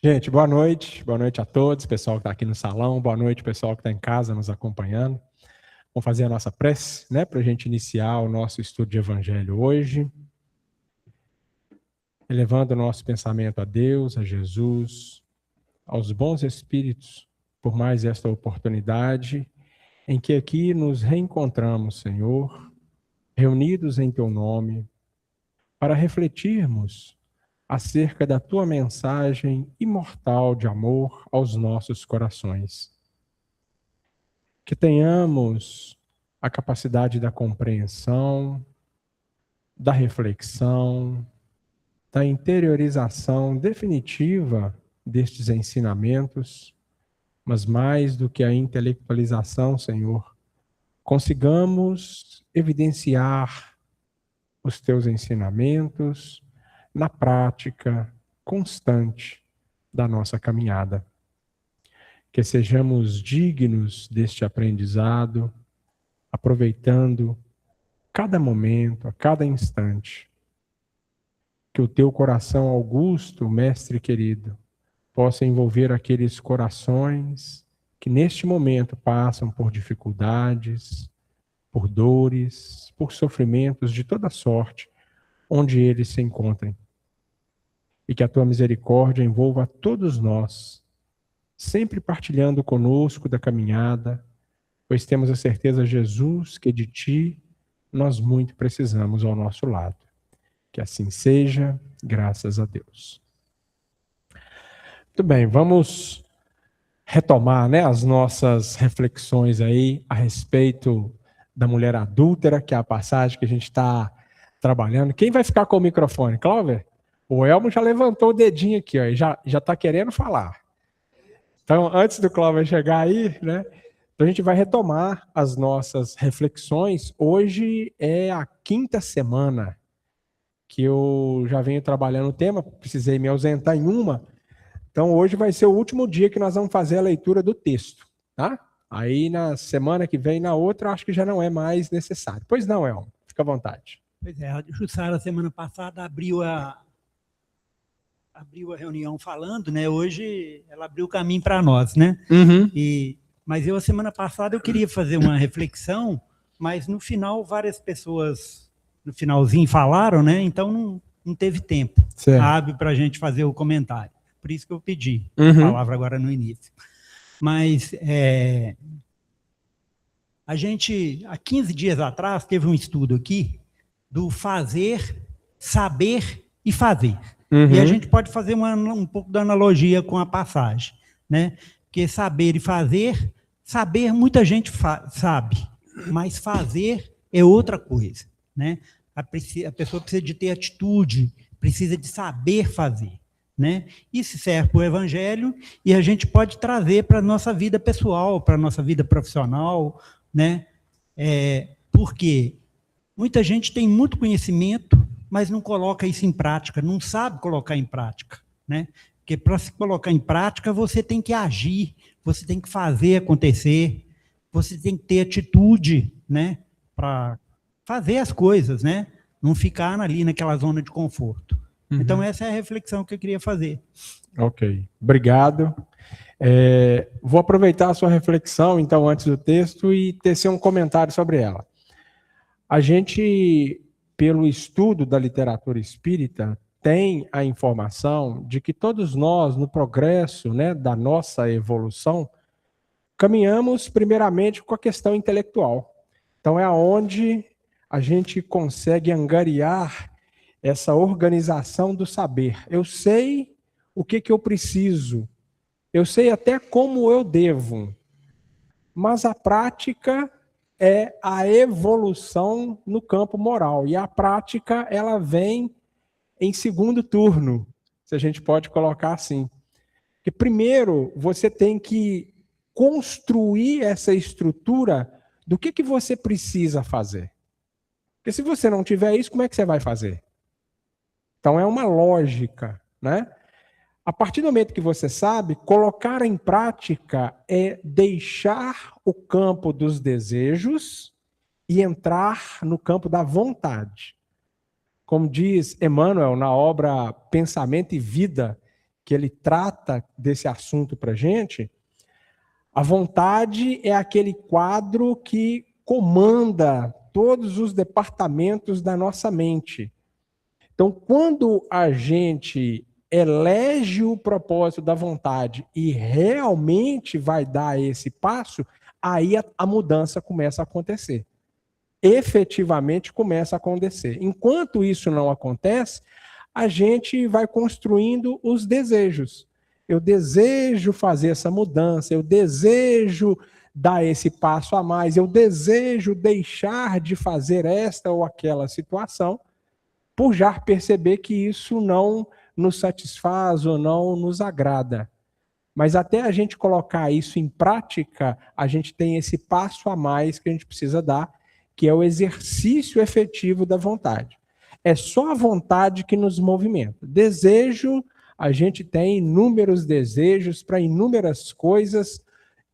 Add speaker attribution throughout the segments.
Speaker 1: Gente, boa noite a todos, pessoal que está aqui no salão, boa noite, pessoal que está em casa nos acompanhando. Vamos fazer a nossa prece, né, para a gente iniciar o nosso estudo de Evangelho hoje, elevando o nosso pensamento a Deus, a Jesus, aos bons espíritos, por mais esta oportunidade em que aqui nos reencontramos, Senhor, reunidos em Teu nome, para refletirmos acerca da Tua mensagem imortal de amor aos nossos corações. Que tenhamos a capacidade da compreensão, da reflexão, da interiorização definitiva destes ensinamentos, mas mais do que a intelectualização, Senhor, consigamos evidenciar os teus ensinamentos na prática constante da nossa caminhada. Que sejamos dignos deste aprendizado, aproveitando cada momento, a cada instante. Que o teu coração augusto, mestre querido, possa envolver aqueles corações que neste momento passam por dificuldades, por dores, por sofrimentos de toda sorte, onde eles se encontrem. E que a tua misericórdia envolva a todos nós, sempre partilhando conosco da caminhada, pois temos a certeza, Jesus, que de ti nós muito precisamos ao nosso lado. Que assim seja, graças a Deus. Muito bem, vamos retomar, né, as nossas reflexões aí a respeito da mulher adúltera, que é a passagem que a gente está trabalhando. Quem vai ficar com o microfone? Cláudio? O Elmo já levantou o dedinho aqui, ó, e já está querendo falar. Então, antes do Cláudio chegar aí, né, a gente vai retomar as nossas reflexões. Hoje é a 5ª semana que eu já venho trabalhando o tema, precisei me ausentar em uma. Então, hoje vai ser o último dia que nós vamos fazer a leitura do texto, tá? Aí, na semana que vem, na outra, acho que já não é mais necessário. Pois não, Elmo, fica à vontade.
Speaker 2: Pois é, a Jussara, semana passada, abriu a reunião falando, né? Hoje ela abriu o caminho para nós, né?
Speaker 1: Uhum.
Speaker 2: Mas eu, a semana passada, eu queria fazer uma reflexão, mas no final, várias pessoas, no finalzinho, falaram, né? Então, não teve tempo hábil para a gente fazer o comentário. Por isso que eu pedi a palavra agora no início. Mas a gente, há 15 dias atrás, teve um estudo aqui do fazer, saber e fazer. E a gente pode fazer um pouco da analogia com a passagem, né? Porque saber e fazer, saber muita gente sabe, mas fazer é outra coisa, né? A pessoa precisa de ter atitude, precisa de saber fazer, né? Isso serve para o Evangelho e a gente pode trazer para a nossa vida pessoal, para a nossa vida profissional, né? Porque muita gente tem muito conhecimento, mas não coloca isso em prática, não sabe colocar em prática, né? Porque para se colocar em prática, você tem que agir, você tem que fazer acontecer, você tem que ter atitude, né? Para fazer as coisas, né? Não ficar ali naquela zona de conforto. Então, essa é a reflexão que eu queria fazer.
Speaker 1: Ok, obrigado. Vou aproveitar a sua reflexão, então, antes do texto e tecer um comentário sobre ela. A gente, pelo estudo da literatura espírita, tem a informação de que todos nós, no progresso, né, da nossa evolução, caminhamos primeiramente com a questão intelectual. Então, é onde a gente consegue angariar essa organização do saber. Eu sei o que eu preciso, eu sei até como eu devo, mas a prática é a evolução no campo moral. E a prática, ela vem em segundo turno, se a gente pode colocar assim. Porque primeiro, você tem que construir essa estrutura do que você precisa fazer. Porque se você não tiver isso, como é que você vai fazer? Então é uma lógica, né? A partir do momento que você sabe, colocar em prática é deixar o campo dos desejos e entrar no campo da vontade. Como diz Emmanuel na obra Pensamento e Vida, que ele trata desse assunto para a gente, a vontade é aquele quadro que comanda todos os departamentos da nossa mente. Então, quando a gente elege o propósito da vontade e realmente vai dar esse passo, aí a mudança começa a acontecer. Efetivamente começa a acontecer. Enquanto isso não acontece, a gente vai construindo os desejos. Eu desejo fazer essa mudança, eu desejo dar esse passo a mais, eu desejo deixar de fazer esta ou aquela situação, por já perceber que isso não nos satisfaz ou não nos agrada. Mas até a gente colocar isso em prática, a gente tem esse passo a mais que a gente precisa dar, que é o exercício efetivo da vontade. É só a vontade que nos movimenta. Desejo, a gente tem inúmeros desejos para inúmeras coisas,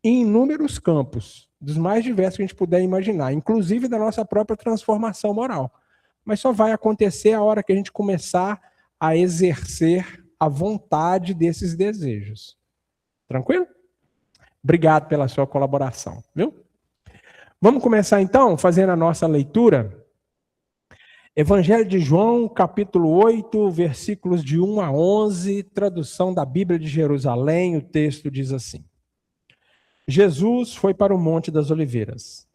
Speaker 1: em inúmeros campos, dos mais diversos que a gente puder imaginar, inclusive da nossa própria transformação moral. Mas só vai acontecer a hora que a gente começar a exercer a vontade desses desejos. Tranquilo? Obrigado pela sua colaboração, viu? Vamos começar então fazendo a nossa leitura. Evangelho de João, capítulo 8, versículos de 1 a 11, tradução da Bíblia de Jerusalém, o texto diz assim: Jesus foi para o Monte das Oliveiras.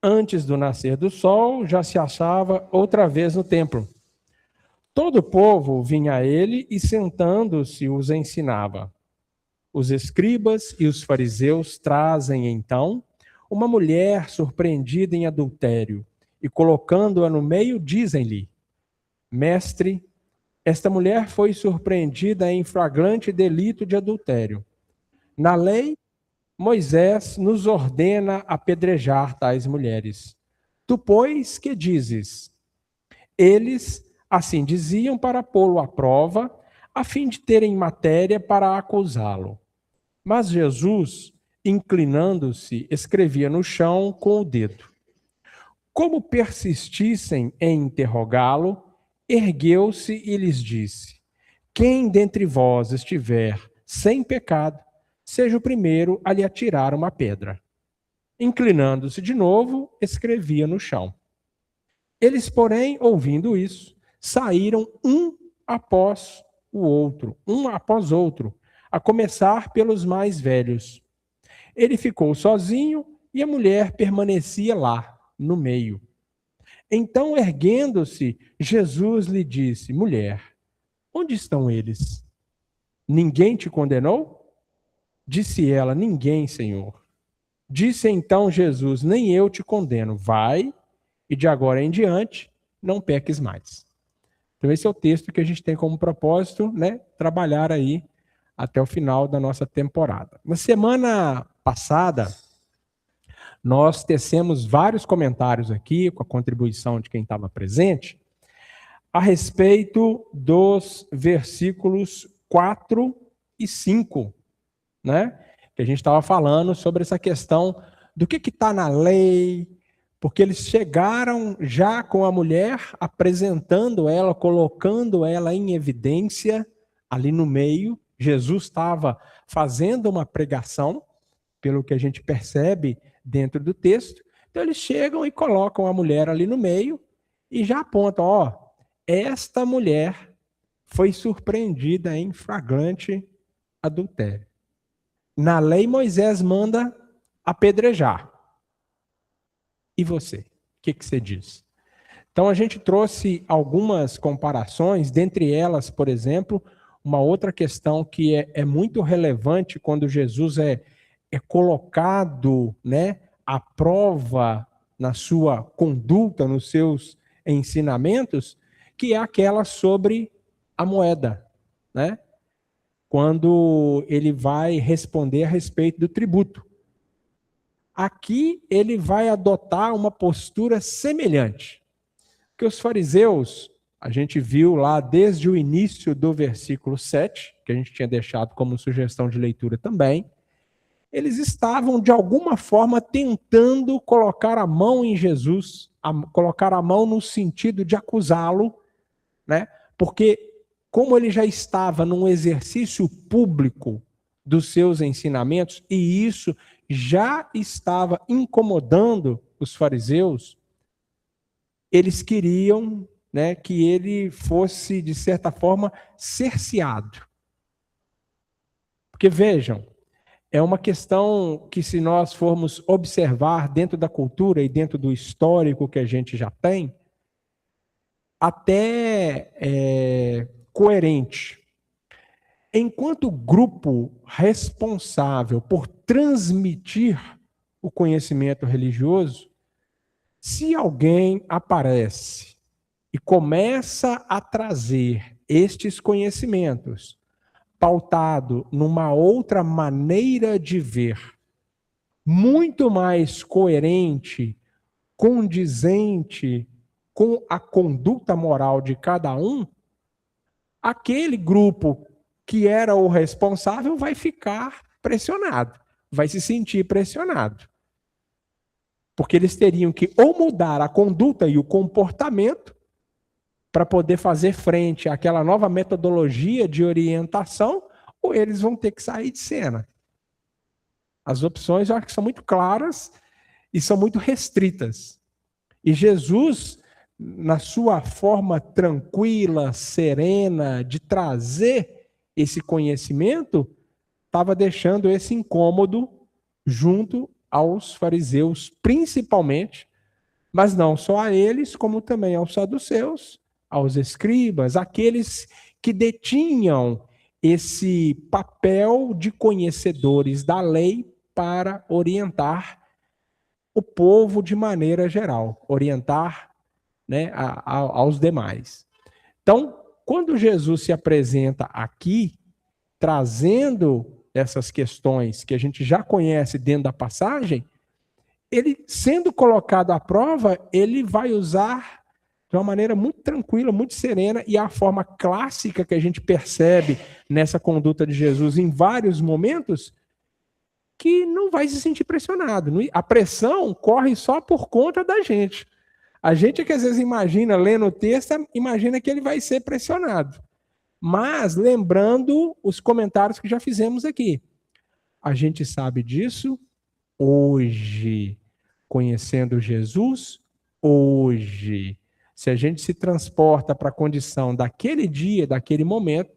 Speaker 1: Antes do nascer do sol, já se achava outra vez no templo. Todo o povo vinha a ele e, sentando-se, os ensinava. Os escribas e os fariseus trazem, então, uma mulher surpreendida em adultério e, colocando-a no meio, dizem-lhe: Mestre, esta mulher foi surpreendida em flagrante delito de adultério. Na lei, Moisés nos ordena apedrejar tais mulheres. Tu, pois, que dizes? Eles assim diziam para pô-lo à prova, a fim de terem matéria para acusá-lo. Mas Jesus, inclinando-se, escrevia no chão com o dedo. Como persistissem em interrogá-lo, ergueu-se e lhes disse: Quem dentre vós estiver sem pecado, seja o primeiro a lhe atirar uma pedra. Inclinando-se de novo, escrevia no chão. Eles, porém, ouvindo isso, saíram um após outro, a começar pelos mais velhos. Ele ficou sozinho e a mulher permanecia lá, no meio. Então, erguendo-se, Jesus lhe disse: Mulher, onde estão eles? Ninguém te condenou? Disse ela: Ninguém, Senhor. Disse então Jesus: Nem eu te condeno. Vai, e de agora em diante, não peques mais. Então esse é o texto que a gente tem como propósito, né, trabalhar aí até o final da nossa temporada. Na semana passada, nós tecemos vários comentários aqui, com a contribuição de quem estava presente, a respeito dos versículos 4 e 5, né? Que a gente estava falando sobre essa questão do que está na lei, porque eles chegaram já com a mulher, apresentando ela, colocando ela em evidência, ali no meio. Jesus estava fazendo uma pregação, pelo que a gente percebe dentro do texto. Então eles chegam e colocam a mulher ali no meio e já apontam: ó, esta mulher foi surpreendida em flagrante adultério. Na lei, Moisés manda apedrejar. E você? O que você diz? Então, a gente trouxe algumas comparações, dentre elas, por exemplo, uma outra questão que é muito relevante quando Jesus é colocado, né, à prova na sua conduta, nos seus ensinamentos, que é aquela sobre a moeda, né? Quando ele vai responder a respeito do tributo. Aqui ele vai adotar uma postura semelhante. Que os fariseus, a gente viu lá desde o início do versículo 7, que a gente tinha deixado como sugestão de leitura também, eles estavam de alguma forma tentando colocar a mão em Jesus, colocar a mão no sentido de acusá-lo, né? Porque como ele já estava num exercício público dos seus ensinamentos, e isso já estava incomodando os fariseus, eles queriam, né, que ele fosse, de certa forma, cerceado. Porque, vejam, é uma questão que, se nós formos observar dentro da cultura e dentro do histórico que a gente já tem, até coerente. Enquanto grupo responsável por transmitir o conhecimento religioso, se alguém aparece e começa a trazer estes conhecimentos pautado numa outra maneira de ver, muito mais coerente, condizente com a conduta moral de cada um, aquele grupo que era o responsável vai ficar pressionado, vai se sentir pressionado. Porque eles teriam que ou mudar a conduta e o comportamento para poder fazer frente àquela nova metodologia de orientação, ou eles vão ter que sair de cena. As opções, eu acho que são muito claras e são muito restritas. E Jesus, na sua forma tranquila, serena, de trazer esse conhecimento, estava deixando esse incômodo junto aos fariseus, principalmente, mas não só a eles, como também aos saduceus, aos escribas, aqueles que detinham esse papel de conhecedores da lei para orientar o povo de maneira geral, orientar, né, aos demais. Então, quando Jesus se apresenta aqui, trazendo essas questões que a gente já conhece dentro da passagem, ele, sendo colocado à prova, ele vai usar de uma maneira muito tranquila, muito serena, e a forma clássica que a gente percebe nessa conduta de Jesus em vários momentos, que não vai se sentir pressionado. A pressão corre só por conta da gente. A gente que às vezes imagina, lendo o texto, imagina que ele vai ser pressionado. Mas lembrando os comentários que já fizemos aqui. A gente sabe disso hoje, conhecendo Jesus hoje. Se a gente se transporta para a condição daquele dia, daquele momento,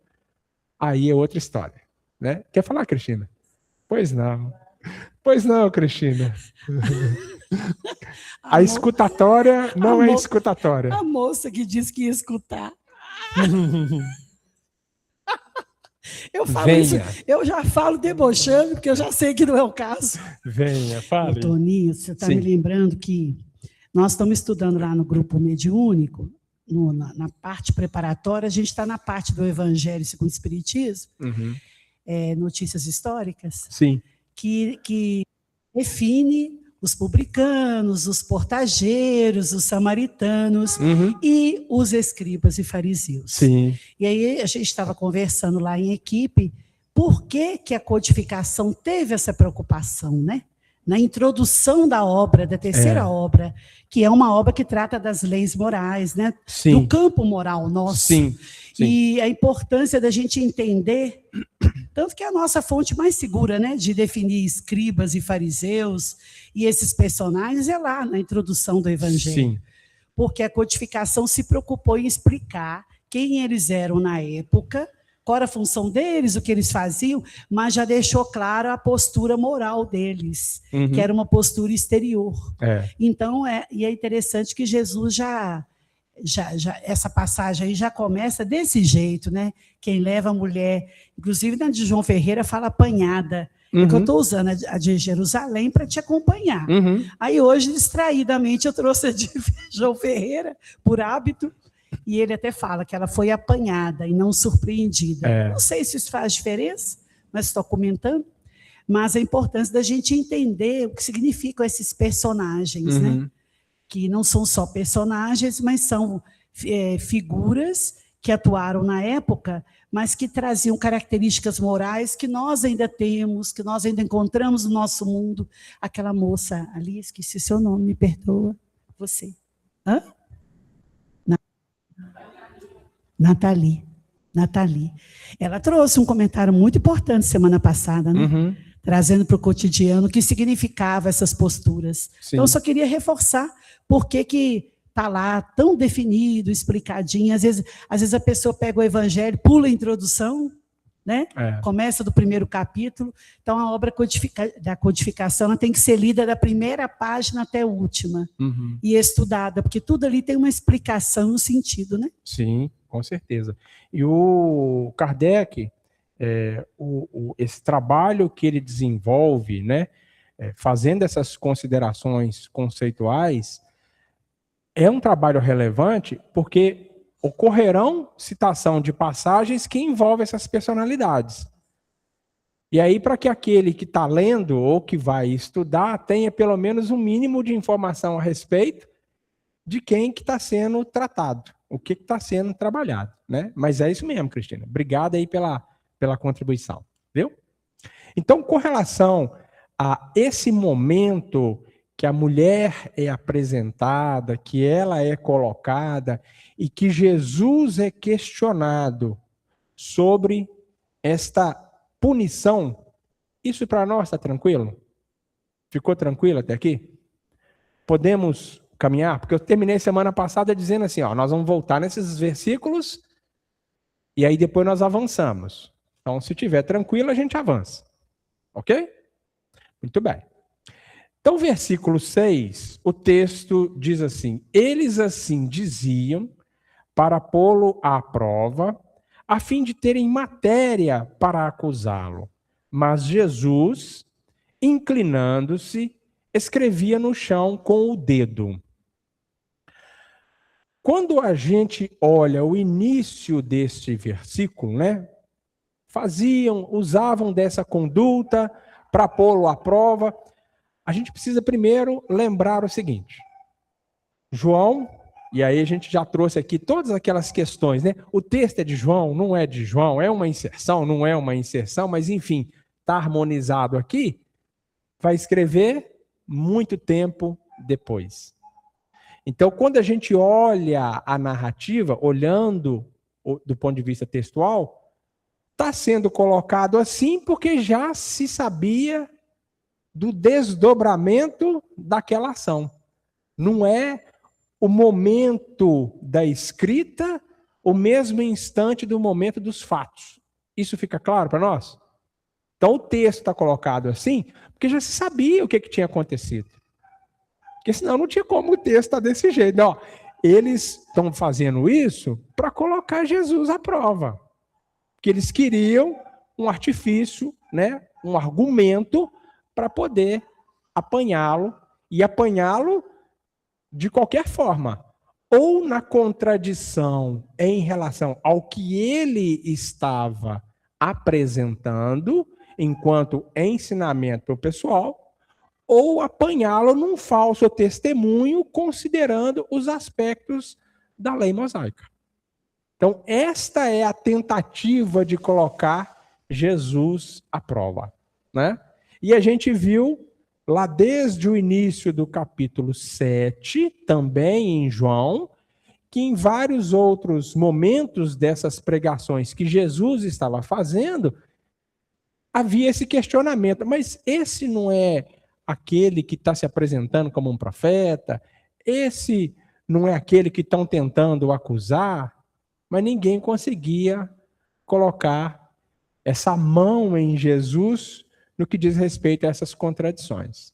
Speaker 1: aí é outra história, né? Quer falar, Cristina? Pois não. Pois não, Cristina. A escutatória não é escutatória.
Speaker 3: A moça que disse que ia escutar. Eu falo
Speaker 1: Venha.
Speaker 3: isso, eu já falo debochando, porque eu já sei que não é o caso.
Speaker 1: Venha, fale.
Speaker 3: Toninho, você está me lembrando que nós estamos estudando lá no grupo mediúnico, na parte preparatória, a gente está na parte do Evangelho segundo o Espiritismo, notícias históricas,
Speaker 1: Sim.
Speaker 3: Que define os publicanos, os portageiros, os samaritanos e os escribas e fariseus.
Speaker 1: Sim.
Speaker 3: E aí a gente estava conversando lá em equipe, por que a codificação teve essa preocupação, né? Na introdução da obra, da terceira obra, que é uma obra que trata das leis morais, né?
Speaker 1: Sim.
Speaker 3: Do campo moral nosso.
Speaker 1: Sim. Sim.
Speaker 3: E a importância da gente entender, tanto que é a nossa fonte mais segura, né, de definir escribas e fariseus e esses personagens é lá na introdução do Evangelho.
Speaker 1: Sim.
Speaker 3: Porque a codificação se preocupou em explicar quem eles eram na época, qual era a função deles, o que eles faziam, mas já deixou claro a postura moral deles, que era uma postura exterior. Então, é interessante que Jesus já essa passagem aí já começa desse jeito, né? Quem leva a mulher, inclusive na de João Ferreira fala apanhada, é que eu estou usando a de Jerusalém para te acompanhar. Aí hoje, distraidamente, eu trouxe a de João Ferreira, por hábito, e ele até fala que ela foi apanhada e não surpreendida. Não sei se isso faz diferença, mas estou comentando. Mas a importância da gente entender o que significam esses personagens, né? Que não são só personagens, mas são figuras que atuaram na época, mas que traziam características morais que nós ainda temos, que nós ainda encontramos no nosso mundo. Aquela moça ali, esqueci seu nome, me perdoa, você. Hã? Nathalie. Nathalie. Ela trouxe um comentário muito importante semana passada, né?
Speaker 1: Uhum.
Speaker 3: Trazendo para o cotidiano o que significava essas posturas.
Speaker 1: Sim.
Speaker 3: Então, eu só queria reforçar por que está lá tão definido, explicadinho. Às vezes a pessoa pega o evangelho, pula a introdução, né? Começa do primeiro capítulo. Então, a obra da codificação ela tem que ser lida da primeira página até a última.
Speaker 1: Uhum.
Speaker 3: E estudada, porque tudo ali tem uma explicação no sentido, né?
Speaker 1: Sim, com certeza. E o Kardec, esse trabalho que ele desenvolve, né, fazendo essas considerações conceituais, é um trabalho relevante porque ocorrerão citação de passagens que envolvem essas personalidades. E aí, para que aquele que está lendo ou que vai estudar tenha pelo menos um mínimo de informação a respeito de quem que está sendo tratado, o que está sendo trabalhado, né? Mas é isso mesmo, Cristina. Obrigado aí pela contribuição, viu? Então, com relação a esse momento que a mulher é apresentada, que ela é colocada e que Jesus é questionado sobre esta punição, isso para nós está tranquilo? Ficou tranquilo até aqui? Podemos caminhar? Porque eu terminei semana passada dizendo assim, ó, nós vamos voltar nesses versículos e aí depois nós avançamos. Então, se tiver tranquilo, a gente avança. Ok? Muito bem. Então, versículo 6, o texto diz assim: eles assim diziam para pô-lo à prova, a fim de terem matéria para acusá-lo. Mas Jesus, inclinando-se, escrevia no chão com o dedo. Quando a gente olha o início deste versículo, né? Usavam dessa conduta para pô-lo à prova. A gente precisa primeiro lembrar o seguinte: João, e aí a gente já trouxe aqui todas aquelas questões, né? O texto é de João, não é de João, é uma inserção, não é uma inserção, mas enfim, está harmonizado aqui. Vai escrever muito tempo depois. Então, quando a gente olha a narrativa, olhando do ponto de vista textual, está sendo colocado assim porque já se sabia do desdobramento daquela ação. Não é o momento da escrita, o mesmo instante do momento dos fatos. Isso fica claro para nós? Então o texto está colocado assim, porque já se sabia o que tinha acontecido. Porque senão não tinha como o texto estar desse jeito. Não, eles estão fazendo isso para colocar Jesus à prova. Porque eles queriam um artifício, né, um argumento para poder apanhá-lo, e apanhá-lo de qualquer forma, ou na contradição em relação ao que ele estava apresentando enquanto ensinamento para o pessoal, ou apanhá-lo num falso testemunho, considerando os aspectos da lei mosaica. Então, esta é a tentativa de colocar Jesus à prova, né? E a gente viu lá desde o início do capítulo 7, também em João, que em vários outros momentos dessas pregações que Jesus estava fazendo, havia esse questionamento. Mas esse não é aquele que está se apresentando como um profeta? Esse não é aquele que estão tentando acusar? Mas ninguém conseguia colocar essa mão em Jesus no que diz respeito a essas contradições.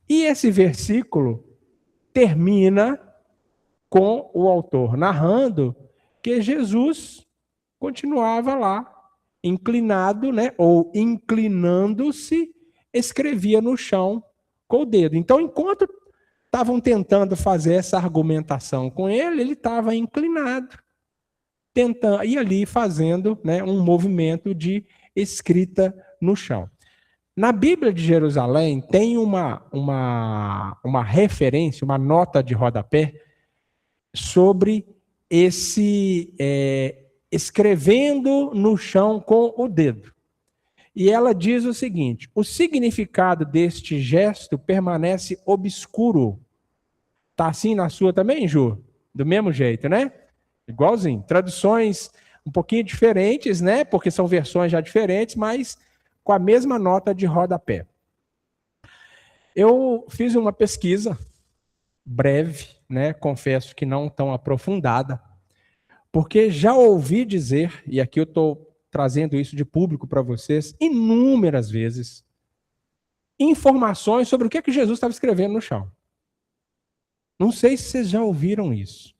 Speaker 1: E esse versículo termina com o autor narrando que Jesus continuava lá, inclinado, né, ou inclinando-se, escrevia no chão com o dedo. Então, enquanto estavam tentando fazer essa argumentação com ele, ele estava inclinado, tentando, e ali fazendo, né, um movimento de escrita no chão. Na Bíblia de Jerusalém tem uma referência, uma nota de rodapé sobre esse escrevendo no chão com o dedo. E ela diz o seguinte: o significado deste gesto permanece obscuro. Está assim na sua também, Ju? Do mesmo jeito, né? Igualzinho. Traduções um pouquinho diferentes, né? Porque são versões já diferentes, mas com a mesma nota de rodapé. Eu fiz uma pesquisa breve, né? Confesso que não tão aprofundada, porque já ouvi dizer, e aqui eu estou trazendo isso de público para vocês, inúmeras vezes, informações sobre o que Jesus estava escrevendo no chão. Não sei se vocês já ouviram isso,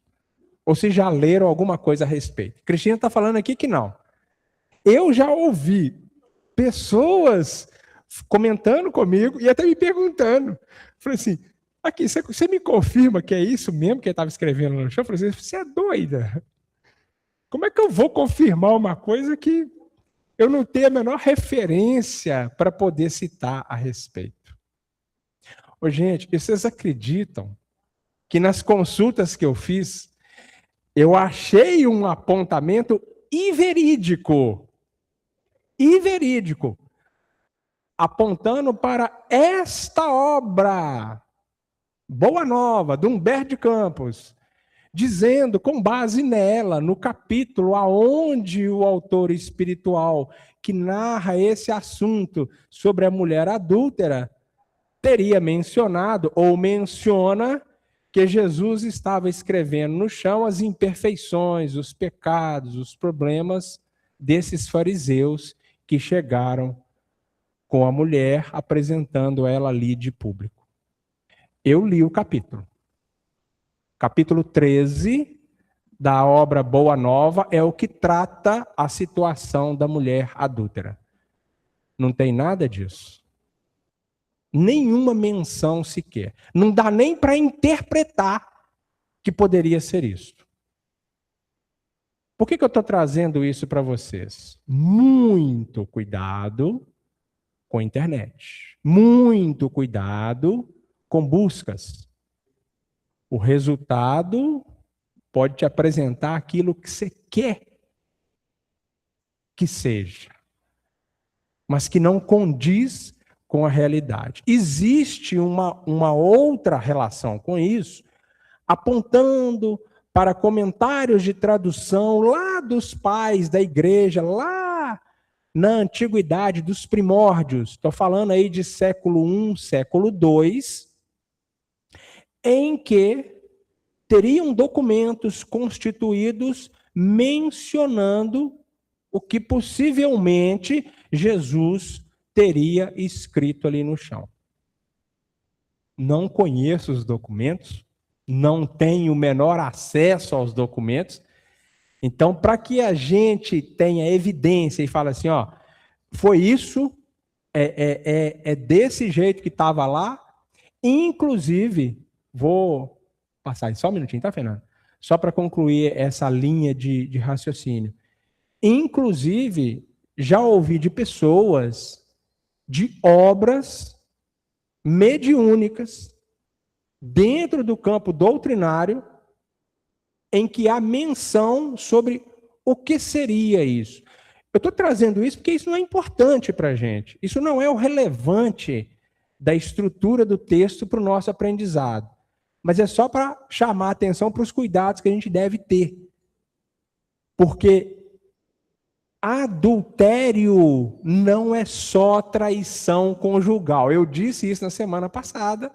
Speaker 1: ou se já leram alguma coisa a respeito. Cristina está falando aqui que não. Eu já ouvi pessoas comentando comigo e até me perguntando. Falei assim, aqui, você me confirma que é isso mesmo que ele estava escrevendo no chão? Eu falei assim, você é doida? Como é que eu vou confirmar uma coisa que eu não tenho a menor referência para poder citar a respeito? Ô, gente, vocês acreditam que nas consultas que eu fiz, eu achei um apontamento inverídico, apontando para esta obra, Boa Nova, de Humberto de Campos, dizendo, com base nela, no capítulo aonde o autor espiritual que narra esse assunto sobre a mulher adúltera teria mencionado ou menciona que Jesus estava escrevendo no chão as imperfeições, os pecados, os problemas desses fariseus que chegaram com a mulher, apresentando ela ali de público. Eu li o capítulo. Capítulo 13 da obra Boa Nova é o que trata a situação da mulher adúltera. Não tem nada disso. Nenhuma menção sequer. Não dá nem para interpretar que poderia ser isso. Por que eu estou trazendo isso para vocês? Muito cuidado com a internet. Muito cuidado com buscas. O resultado pode te apresentar aquilo que você quer que seja, mas que não condiz com a realidade. Existe uma outra relação com isso, apontando para comentários de tradução lá dos pais da igreja, lá na antiguidade, dos primórdios, estou falando aí de século I, século II, em que teriam documentos constituídos mencionando o que possivelmente Jesus teria escrito ali no chão. Não conheço os documentos, não tenho o menor acesso aos documentos. Então, para que a gente tenha evidência e fale assim, ó, foi isso, é desse jeito que estava lá, inclusive, vou passar só um minutinho, tá, Fernando? Só para concluir essa linha de raciocínio. Inclusive, já ouvi de pessoas de obras mediúnicas dentro do campo doutrinário em que há menção sobre o que seria isso. Eu estou trazendo isso porque isso não é importante para a gente. Isso não é o relevante da estrutura do texto para o nosso aprendizado. Mas é só para chamar a atenção para os cuidados que a gente deve ter. Porque adultério não é só traição conjugal. Eu disse isso na semana passada.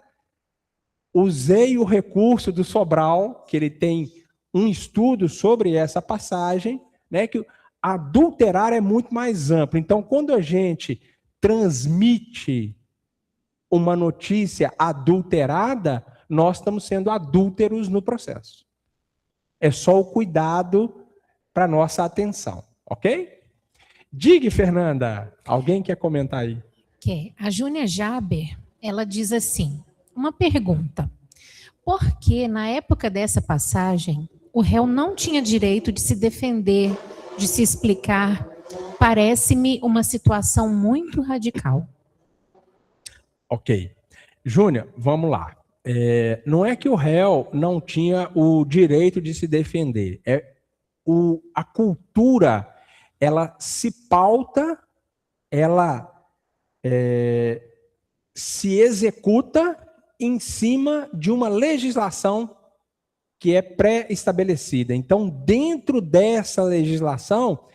Speaker 1: Usei o recurso do Sobral, que ele tem um estudo sobre essa passagem, né, que adulterar é muito mais amplo. Então, quando a gente transmite uma notícia adulterada, nós estamos sendo adúlteros no processo. É só o cuidado para nossa atenção, ok? Diga, Fernanda, alguém quer comentar aí?
Speaker 4: A Júnia Jaber, ela diz assim, uma pergunta, por que na época dessa passagem o réu não tinha direito de se defender, de se explicar? Parece-me uma situação muito radical.
Speaker 1: Ok. Júnior, vamos lá. Não é que o réu não tinha o direito de se defender. A cultura, ela se pauta, ela se executa em cima de uma legislação que é pré-estabelecida. Então, dentro dessa legislação,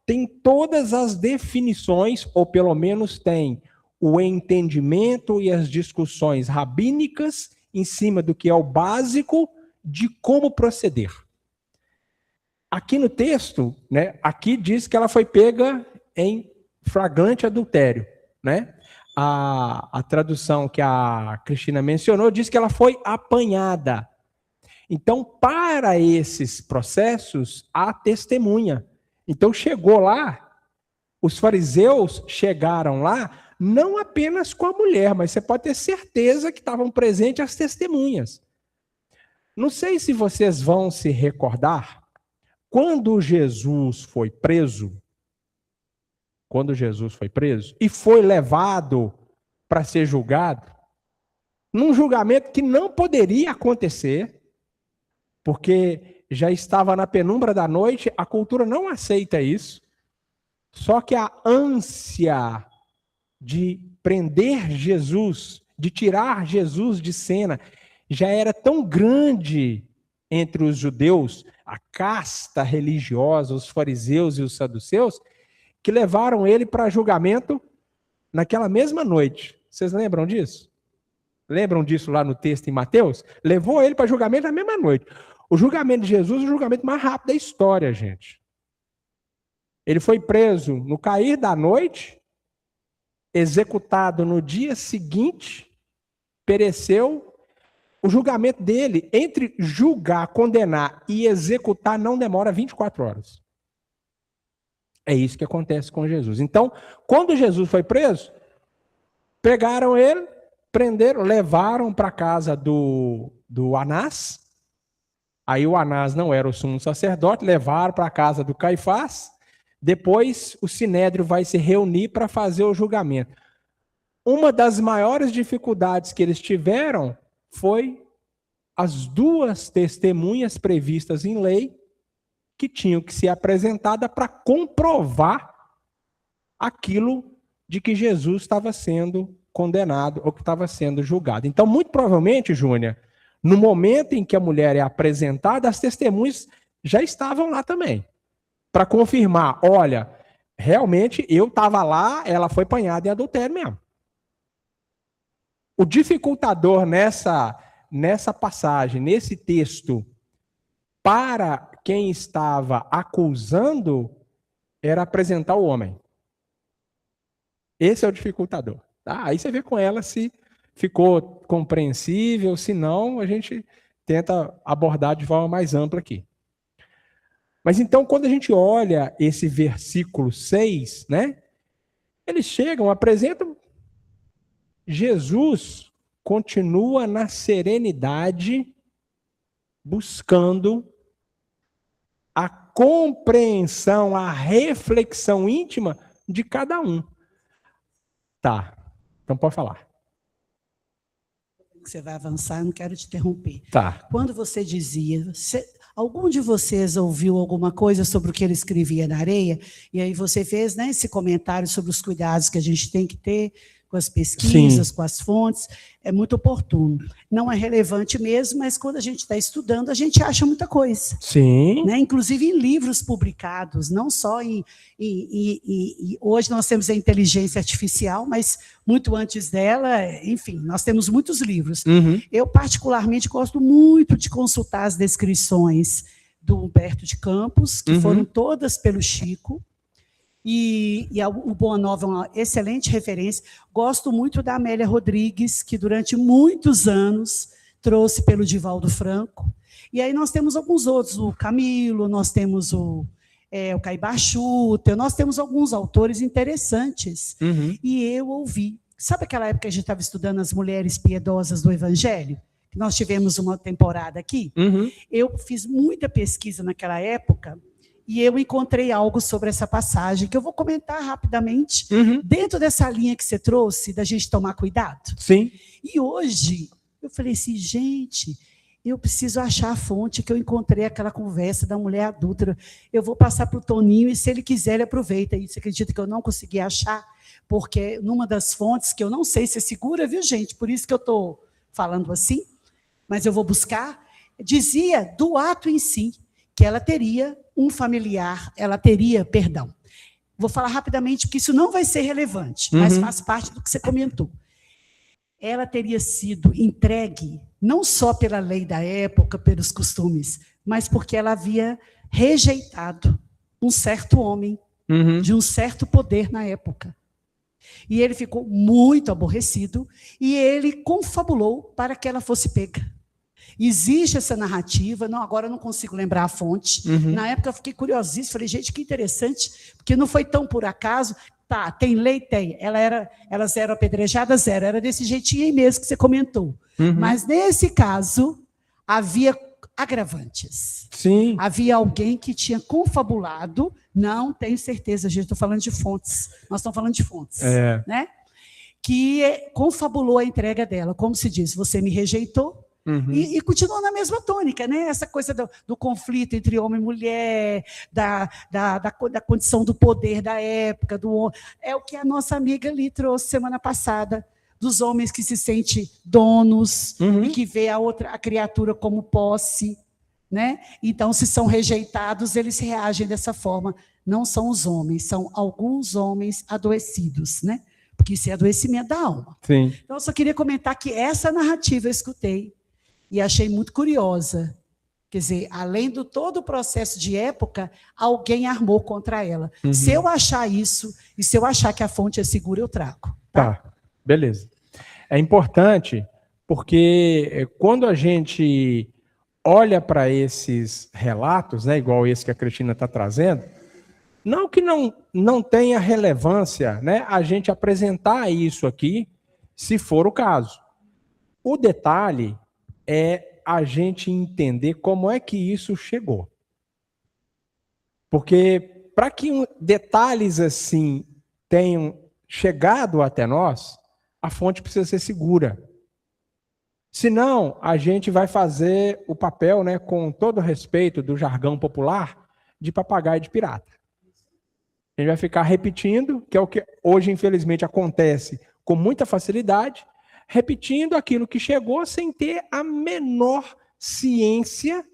Speaker 1: tem todas as definições, ou pelo menos tem o entendimento e as discussões rabínicas em cima do que é o básico de como proceder. Aqui no texto, né, aqui diz que ela foi pega em flagrante adultério, né? A tradução que a Cristina mencionou diz que ela foi apanhada. Então, para esses processos, há testemunha. Então, chegou lá, os fariseus chegaram lá, não apenas com a mulher, mas você pode ter certeza que estavam presentes as testemunhas. Não sei se vocês vão se recordar, quando Jesus foi preso, e foi levado para ser julgado, num julgamento que não poderia acontecer, porque já estava na penumbra da noite, a cultura não aceita isso, só que a ânsia de prender Jesus, de tirar Jesus de cena, já era tão grande entre os judeus, a casta religiosa, os fariseus e os saduceus, que levaram ele para julgamento naquela mesma noite. Vocês lembram disso? Lembram disso lá no texto em Mateus? Levou ele para julgamento na mesma noite. O julgamento de Jesus é o julgamento mais rápido da história, gente. Ele foi preso no cair da noite, executado no dia seguinte, pereceu. O julgamento dele, entre julgar, condenar e executar, não demora 24 horas. É isso que acontece com Jesus. Então, quando Jesus foi preso, pegaram ele, prenderam, levaram para a casa do Anás. Aí o Anás não era o sumo sacerdote, levaram para a casa do Caifás. Depois o Sinédrio vai se reunir para fazer o julgamento. Uma das maiores dificuldades que eles tiveram foi as duas testemunhas previstas em lei que tinham que ser apresentadas para comprovar aquilo de que Jesus estava sendo condenado ou que estava sendo julgado. Então, muito provavelmente, Júnia, no momento em que a mulher é apresentada, as testemunhas já estavam lá também, para confirmar, olha, realmente eu estava lá, ela foi apanhada em adultério mesmo. O dificultador nessa passagem, nesse texto, para quem estava acusando, era apresentar o homem. Esse é o dificultador. Tá? Aí você vê com ela se ficou compreensível, se não, a gente tenta abordar de forma mais ampla aqui. Mas então, quando a gente olha esse versículo 6, né? Eles chegam, apresentam. Jesus continua na serenidade, buscando a compreensão, a reflexão íntima de cada um. Tá, então pode falar.
Speaker 3: Você vai avançar, eu não quero te interromper.
Speaker 1: Tá.
Speaker 3: Quando você dizia, algum de vocês ouviu alguma coisa sobre o que ele escrevia na areia? E aí você fez, né, esse comentário sobre os cuidados que a gente tem que ter com as pesquisas, sim, com as fontes, é muito oportuno. Não é relevante mesmo, mas quando a gente está estudando, a gente acha muita coisa.
Speaker 1: Sim.
Speaker 3: Né? Inclusive em livros publicados, não só hoje nós temos a inteligência artificial, mas muito antes dela, enfim, nós temos muitos livros.
Speaker 1: Uhum.
Speaker 3: Eu, particularmente, gosto muito de consultar as descrições do Humberto de Campos, que foram todas pelo Chico, e o Boa Nova é uma excelente referência. Gosto muito da Amélia Rodrigues, que durante muitos anos trouxe pelo Divaldo Franco. E aí nós temos alguns outros, o Camilo, nós temos o Caibar Schutter, nós temos alguns autores interessantes. E eu ouvi. Sabe aquela época que a gente estava estudando as mulheres piedosas do Evangelho? Que nós tivemos uma temporada aqui? Eu fiz muita pesquisa naquela época, e eu encontrei algo sobre essa passagem, que eu vou comentar rapidamente, dentro dessa linha que você trouxe, da gente tomar cuidado.
Speaker 1: Sim.
Speaker 3: E hoje, eu falei assim, gente, eu preciso achar a fonte que eu encontrei aquela conversa da mulher adúltera. Eu vou passar para o Toninho, e se ele quiser, ele aproveita. E você acredita que eu não consegui achar? Porque numa das fontes, que eu não sei se é segura, viu, gente? Por isso que eu estou falando assim, mas eu vou buscar. dizia do ato em si, que ela teria um familiar, ela teria perdão. Vou falar rapidamente, porque isso não vai ser relevante, mas faz parte do que você comentou. Ela teria sido entregue, não só pela lei da época, pelos costumes, mas porque ela havia rejeitado um certo homem, de um certo poder na época. E ele ficou muito aborrecido, e ele confabulou para que ela fosse pega. Existe essa narrativa, não, agora eu não consigo lembrar a fonte. Na época eu fiquei curiosíssima, falei, gente, que interessante, porque não foi tão por acaso. Tá, tem lei? Tem. Elas eram apedrejadas? Era desse jeitinho aí mesmo que você comentou. Mas, nesse caso, havia agravantes.
Speaker 1: Sim.
Speaker 3: Havia alguém que tinha confabulado, não tenho certeza, gente, estou falando de fontes, nós estamos falando de fontes, né? Que confabulou a entrega dela, como se diz, você me rejeitou, e continuou na mesma tônica, né? Essa coisa do conflito entre homem e mulher, da condição do poder da época, é o que a nossa amiga ali trouxe semana passada, dos homens que se sentem donos e que vê a criatura como posse, né? Então, se são rejeitados, eles reagem dessa forma. Não são os homens, são alguns homens adoecidos, né? Porque isso é adoecimento da alma.
Speaker 1: Sim.
Speaker 3: Então, eu só queria comentar que essa narrativa eu escutei e achei muito curiosa. Quer dizer, além do todo o processo de época, alguém armou contra ela. Se eu achar isso, e se eu achar que a fonte é segura, eu trago.
Speaker 1: Tá, beleza. É importante porque quando a gente olha para esses relatos, né, igual esse que a Cristina está trazendo, não que não tenha relevância, né, a gente apresentar isso aqui, se for o caso. O detalhe é a gente entender como é que isso chegou. Porque para que detalhes assim tenham chegado até nós, a fonte precisa ser segura. Senão, a gente vai fazer o papel, né, com todo respeito do jargão popular, de papagaio de pirata. A gente vai ficar repetindo, que é o que hoje, infelizmente, acontece com muita facilidade, repetindo aquilo que chegou sem ter a menor ciência,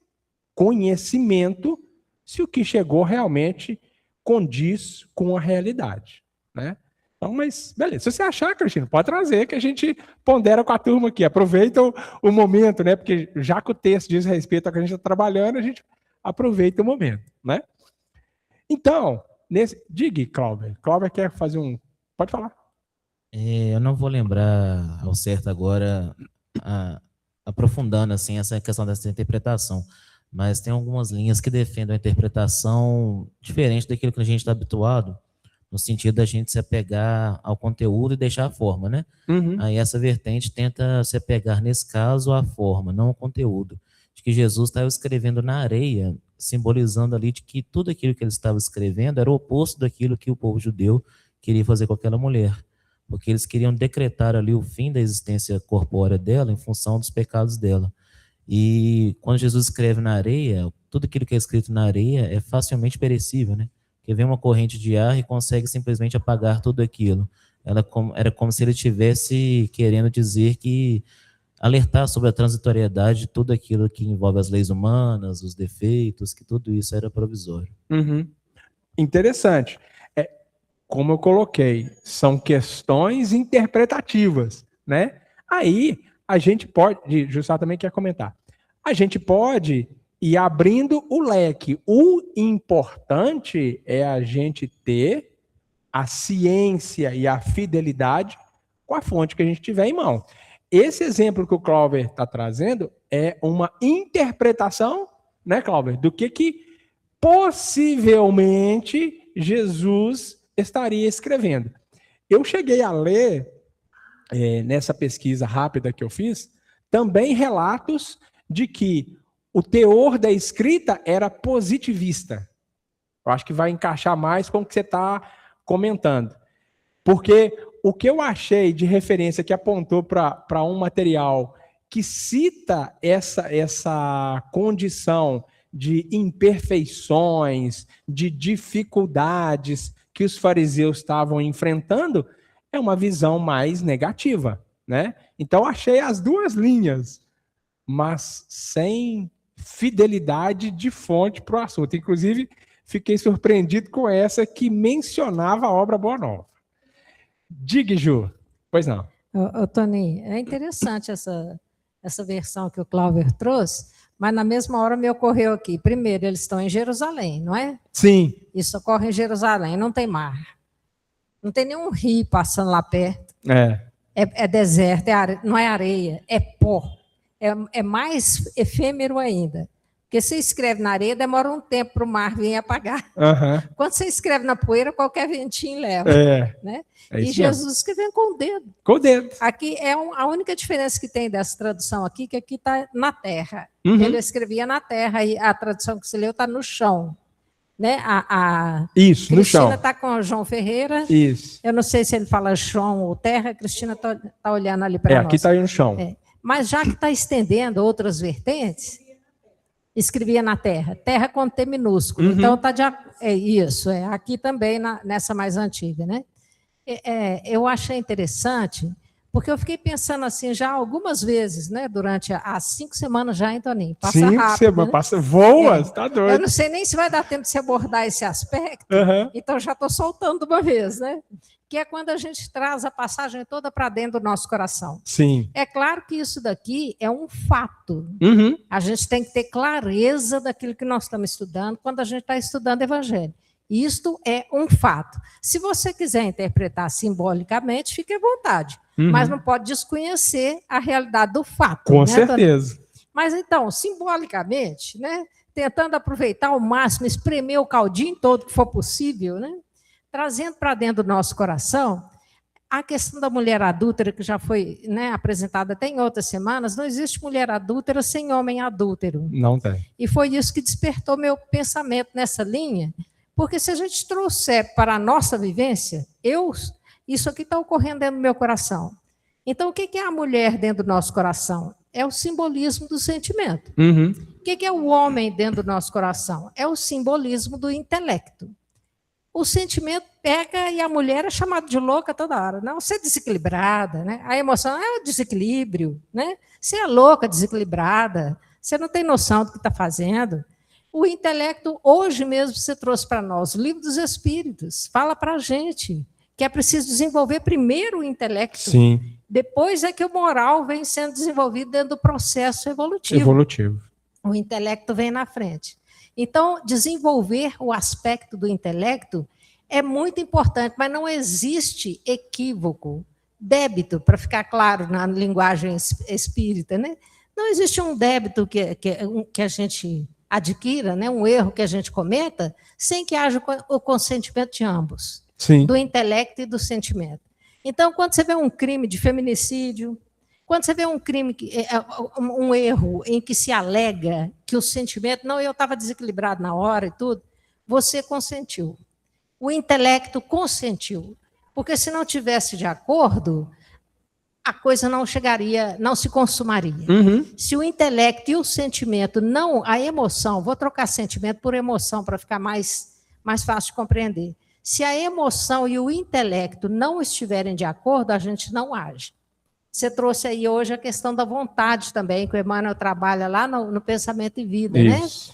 Speaker 1: conhecimento, se o que chegou realmente condiz com a realidade, né? Então, mas, beleza. Se você achar, Cristina, pode trazer, que a gente pondera com a turma aqui. Aproveita o momento, né? Porque já que o texto diz respeito ao que a gente está trabalhando, a gente aproveita o momento, né? Então, diga, Cláudia. Cláudia quer fazer um... Pode falar.
Speaker 5: Eu não vou lembrar ao certo agora, aprofundando assim, essa questão dessa interpretação, mas tem algumas linhas que defendem a interpretação diferente daquilo que a gente está habituado, no sentido da gente se apegar ao conteúdo e deixar a forma, né? Aí essa vertente tenta se apegar, nesse caso, à forma, não ao conteúdo. De que Jesus estava escrevendo na areia, simbolizando ali de que tudo aquilo que ele estava escrevendo era o oposto daquilo que o povo judeu queria fazer com aquela mulher. Porque eles queriam decretar ali o fim da existência corpórea dela em função dos pecados dela. E quando Jesus escreve na areia, tudo aquilo que é escrito na areia é facilmente perecível, né? Que vem uma corrente de ar e consegue simplesmente apagar tudo aquilo. Era como se ele estivesse querendo dizer que alertar sobre a transitoriedade de tudo aquilo que envolve as leis humanas, os defeitos, que tudo isso era provisório.
Speaker 1: Interessante. Como eu coloquei, são questões interpretativas, né? Aí a gente pode, Jussá também quer comentar, a gente pode ir abrindo o leque. O importante é a gente ter a ciência e a fidelidade com a fonte que a gente tiver em mão. Esse exemplo que o Cláudio está trazendo é uma interpretação, né, Cláudio, do que possivelmente Jesus estaria escrevendo. Eu cheguei a ler, nessa pesquisa rápida que eu fiz, também relatos de que o teor da escrita era positivista. Eu acho que vai encaixar mais com o que você está comentando. Porque o que eu achei de referência que apontou para um material que cita essa condição de imperfeições, de dificuldades que os fariseus estavam enfrentando, é uma visão mais negativa, né? Então, achei as duas linhas, mas sem fidelidade de fonte para o assunto. Inclusive, fiquei surpreendido com essa que mencionava a obra Boa Nova. Diga, Ju. Pois não.
Speaker 6: Tony, é interessante essa versão que o Cláudio trouxe, mas na mesma hora me ocorreu aqui. Primeiro, eles estão em Jerusalém, não é?
Speaker 1: Sim.
Speaker 6: Isso ocorre em Jerusalém, não tem mar. Não tem nenhum rio passando lá perto. É deserto, não é areia, é pó. É mais efêmero ainda. Porque você escreve na areia, demora um tempo para o mar vir apagar.
Speaker 1: Uhum.
Speaker 6: Quando você escreve na poeira, qualquer ventinho leva. Né? E Jesus escreveu com o dedo.
Speaker 1: Com o dedo.
Speaker 6: Aqui é a única diferença que tem dessa tradução aqui, que aqui está na terra.
Speaker 1: Uhum.
Speaker 6: Ele escrevia na terra, e a tradução que você leu está no chão. Né?
Speaker 1: Isso, no chão.
Speaker 6: Cristina está com o João Ferreira.
Speaker 1: Isso.
Speaker 6: Eu não sei se ele fala chão ou terra, a Cristina está olhando ali para nós.
Speaker 1: Aqui está aí no chão.
Speaker 6: Mas já que está estendendo outras vertentes, escrevia na terra. Terra com T minúsculo. Então, está isso. Aqui também, nessa mais antiga. Né? Eu achei interessante, porque eu fiquei pensando assim já algumas vezes, né, durante as 5 semanas já, hein, Toninho? Passa
Speaker 1: 5
Speaker 6: rápido.
Speaker 1: semanas,
Speaker 6: né?
Speaker 1: Passa, voa, tá doido.
Speaker 6: Eu não sei nem se vai dar tempo de se abordar esse aspecto, então já estou soltando de uma vez, né? Que é quando a gente traz a passagem toda para dentro do nosso coração.
Speaker 1: Sim.
Speaker 6: É claro que isso daqui é um fato. A gente tem que ter clareza daquilo que nós estamos estudando quando a gente está estudando Evangelho. Isto é um fato. Se você quiser interpretar simbolicamente, fique à vontade. Mas não pode desconhecer a realidade do fato.
Speaker 1: Com certeza.
Speaker 6: Mas então, simbolicamente, né, tentando aproveitar ao máximo, espremer o caldinho todo que for possível, né, trazendo para dentro do nosso coração a questão da mulher adúltera, que já foi, né, apresentada até em outras semanas. Não existe mulher adúltera sem homem adúltero.
Speaker 1: Não tem.
Speaker 6: E foi isso que despertou meu pensamento nessa linha, porque se a gente trouxer para a nossa vivência, isso aqui está ocorrendo dentro do meu coração. Então, o que é a mulher dentro do nosso coração? É o simbolismo do sentimento. O que é o homem dentro do nosso coração? É o simbolismo do intelecto. O sentimento pega e a mulher é chamada de louca toda hora. Não, você é desequilibrada, né? A emoção é o desequilíbrio, né? Você é louca, desequilibrada, você não tem noção do que está fazendo. O intelecto, hoje mesmo, você trouxe para nós o Livro dos Espíritos, fala para a gente que é preciso desenvolver primeiro o intelecto.
Speaker 1: Sim.
Speaker 6: Depois é que o moral vem sendo desenvolvido dentro do processo evolutivo. O intelecto vem na frente. Então, desenvolver o aspecto do intelecto é muito importante, mas não existe equívoco, débito, para ficar claro na linguagem espírita, né? Não existe um débito que a gente adquira, né? Um erro que a gente cometa, sem que haja o consentimento de ambos.
Speaker 1: Sim.
Speaker 6: Do intelecto e do sentimento. Então, quando você vê um crime de feminicídio, quando você vê um crime, um erro em que se alega que o sentimento, não, eu estava desequilibrado na hora e tudo, você consentiu. O intelecto consentiu. Porque se não tivesse de acordo, a coisa não chegaria, não se consumaria. Se o intelecto e o sentimento não, a emoção, vou trocar sentimento por emoção para ficar mais fácil de compreender. Se a emoção e o intelecto não estiverem de acordo, a gente não age. Você trouxe aí hoje a questão da vontade também, que o Emmanuel trabalha lá no Pensamento e Vida,
Speaker 1: isso.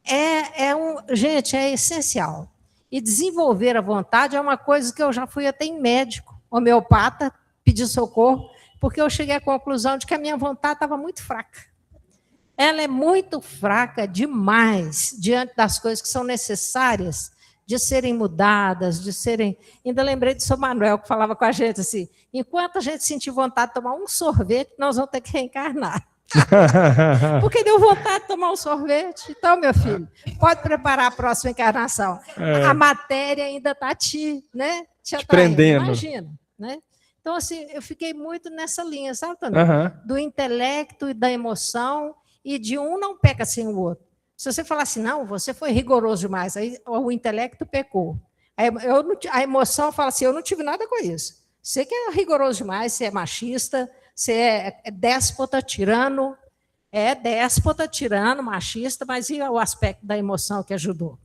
Speaker 6: né? Gente, é essencial. E desenvolver a vontade é uma coisa que eu já fui até em médico, homeopata, pedir socorro, porque eu cheguei à conclusão de que a minha vontade estava muito fraca. Ela é muito fraca demais diante das coisas que são necessárias de serem mudadas, de serem... Ainda lembrei de São Manuel, que falava com a gente assim, enquanto a gente sentir vontade de tomar um sorvete, nós vamos ter que reencarnar. Porque deu vontade de tomar um sorvete. Então, meu filho, pode preparar a próxima encarnação. A matéria ainda está te
Speaker 1: prendendo.
Speaker 6: Imagina, né? Então, assim, eu fiquei muito nessa linha, sabe, Tony? Do intelecto e da emoção, e de um não peca sem o outro. Se você falar assim, não, você foi rigoroso demais, aí o intelecto pecou. A emoção fala assim, eu não tive nada com isso. Você que é rigoroso demais, você é machista, você é déspota, tirano, machista, mas e o aspecto da emoção que ajudou?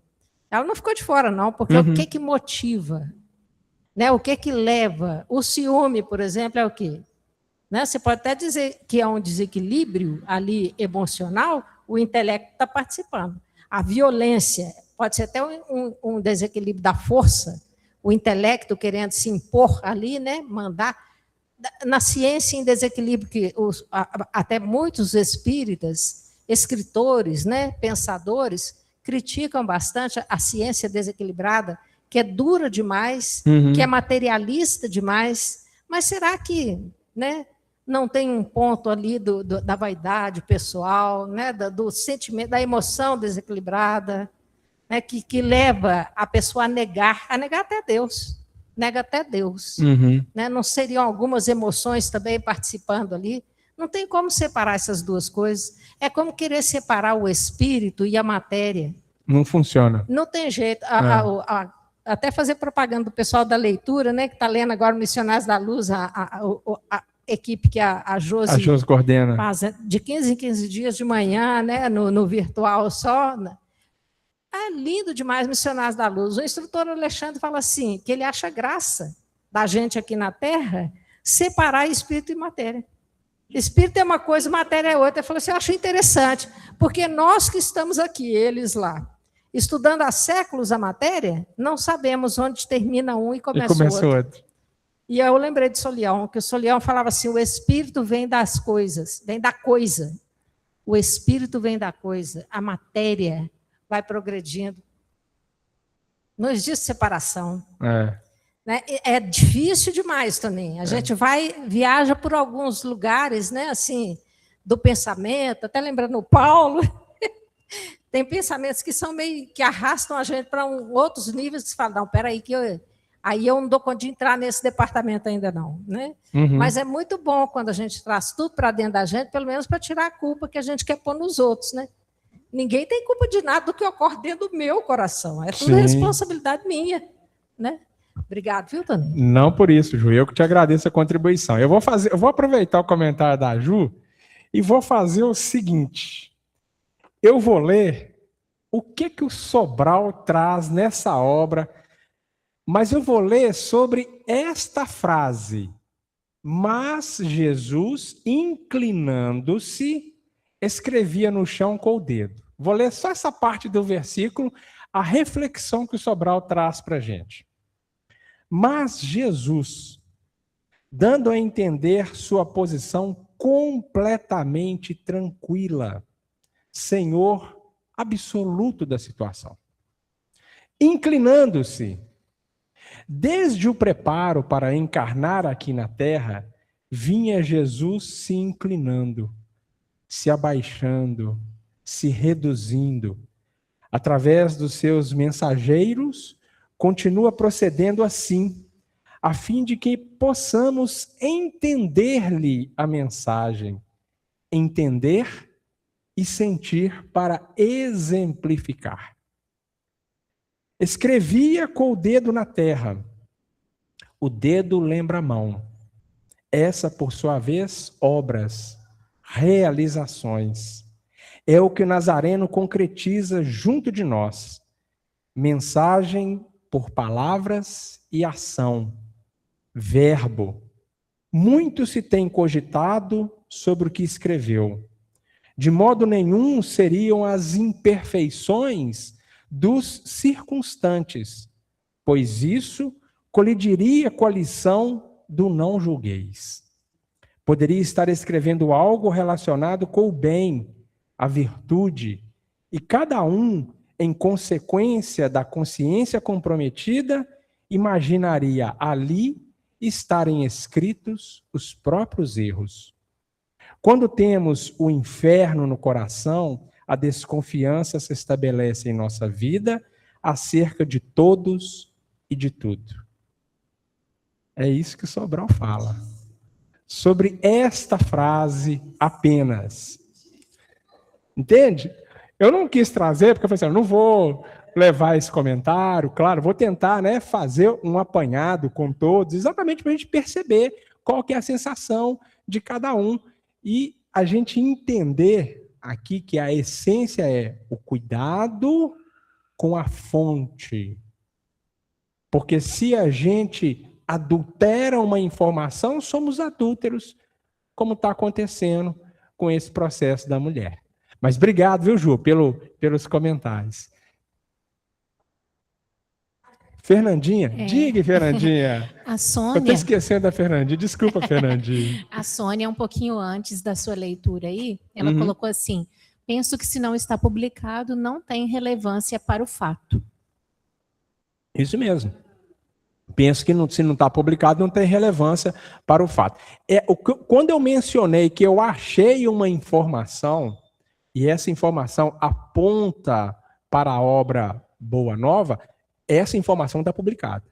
Speaker 6: Ela não ficou de fora, não, porque o que motiva? Né? O que leva? O ciúme, por exemplo, é o quê? Né? Você pode até dizer que é um desequilíbrio ali emocional, o intelecto está participando. A violência pode ser até um desequilíbrio da força, o intelecto querendo se impor ali, né, mandar. Na ciência em desequilíbrio, que até muitos espíritas, escritores, né, pensadores, criticam bastante a ciência desequilibrada, que é dura demais, que é materialista demais. Mas será que, né, não tem um ponto ali da vaidade pessoal, né, do sentimento, da emoção desequilibrada, né, que leva a pessoa a negar até Deus. Nega até Deus. Né? Não seriam algumas emoções também participando ali? Não tem como separar essas duas coisas. É como querer separar o espírito e a matéria.
Speaker 1: Não funciona.
Speaker 6: Não tem jeito. Até fazer propaganda do pessoal da leitura, né, que está lendo agora Missionários da Luz, a equipe que a Josi
Speaker 1: coordena.
Speaker 6: Faz de 15 em 15 dias de manhã, né, no virtual só. É lindo demais, Missionários da Luz. O instrutor Alexandre fala assim, que ele acha graça da gente aqui na Terra separar espírito e matéria. Espírito é uma coisa, matéria é outra. Ele falou assim, eu acho interessante, porque nós que estamos aqui, eles lá, estudando há séculos a matéria, não sabemos onde termina um e começa o outro. E eu lembrei de Solião, que o Solião falava assim, o espírito vem das coisas, vem da coisa. O espírito vem da coisa, a matéria vai progredindo. Não existe separação. Né? É difícil demais também. A gente viaja por alguns lugares, né, assim, do pensamento, até lembrando o Paulo, tem pensamentos que são meio que arrastam a gente para outros níveis que você fala, não, peraí, aí eu não dou conta de entrar nesse departamento ainda não. Né? Mas é muito bom quando a gente traz tudo para dentro da gente, pelo menos para tirar a culpa que a gente quer pôr nos outros, né? Ninguém tem culpa de nada do que ocorre dentro do meu coração. É tudo responsabilidade minha. Né? Obrigado, viu, Tony?
Speaker 1: Não por isso, Ju. Eu que te agradeço a contribuição. Eu vou aproveitar o comentário da Ju e vou fazer o seguinte. Eu vou ler o que o Sobral traz nessa obra, mas eu vou ler sobre esta frase. Mas Jesus, inclinando-se, escrevia no chão com o dedo. Vou ler só essa parte do versículo, a reflexão que o Sobral traz para a gente. Mas Jesus, dando a entender sua posição completamente tranquila, senhor absoluto da situação, inclinando-se, desde o preparo para encarnar aqui na terra, vinha Jesus se inclinando, se abaixando, se reduzindo. Através dos seus mensageiros, continua procedendo assim, a fim de que possamos entender-lhe a mensagem, entender e sentir para exemplificar. Escrevia com o dedo na terra. O dedo lembra a mão. Essa, por sua vez, obras, realizações. É o que o Nazareno concretiza junto de nós. Mensagem por palavras e ação. Verbo. Muito se tem cogitado sobre o que escreveu. De modo nenhum seriam as imperfeições dos circunstantes, pois isso colidiria com a lição do não julgueis. Poderia estar escrevendo algo relacionado com o bem, a virtude, e cada um, em consequência da consciência comprometida, imaginaria ali estarem escritos os próprios erros. Quando temos o inferno no coração, a desconfiança se estabelece em nossa vida acerca de todos e de tudo. É isso que o Sobral fala. Sobre esta frase apenas. Entende? Eu não quis trazer, porque eu falei assim, eu não vou levar esse comentário, claro, vou tentar, né, fazer um apanhado com todos, exatamente para a gente perceber qual que é a sensação de cada um e a gente entender aqui que a essência é o cuidado com a fonte. Porque se a gente adultera uma informação, somos adúlteros, como está acontecendo com esse processo da mulher. Mas obrigado, viu, Ju, pelos comentários. Fernandinha, diga, Fernandinha.
Speaker 4: A
Speaker 1: Eu
Speaker 4: Sônia,
Speaker 1: estou esquecendo da Fernandinha. Desculpa, Fernandinha.
Speaker 4: a Sônia, um pouquinho antes da sua leitura aí, ela
Speaker 1: Uhum.
Speaker 4: colocou assim: penso que se não está publicado, não tem relevância para o fato.
Speaker 1: Isso mesmo. Penso que se não está publicado, não tem relevância para o fato. Quando eu mencionei que eu achei uma informação, e essa informação aponta para a obra Boa Nova, essa informação está publicada.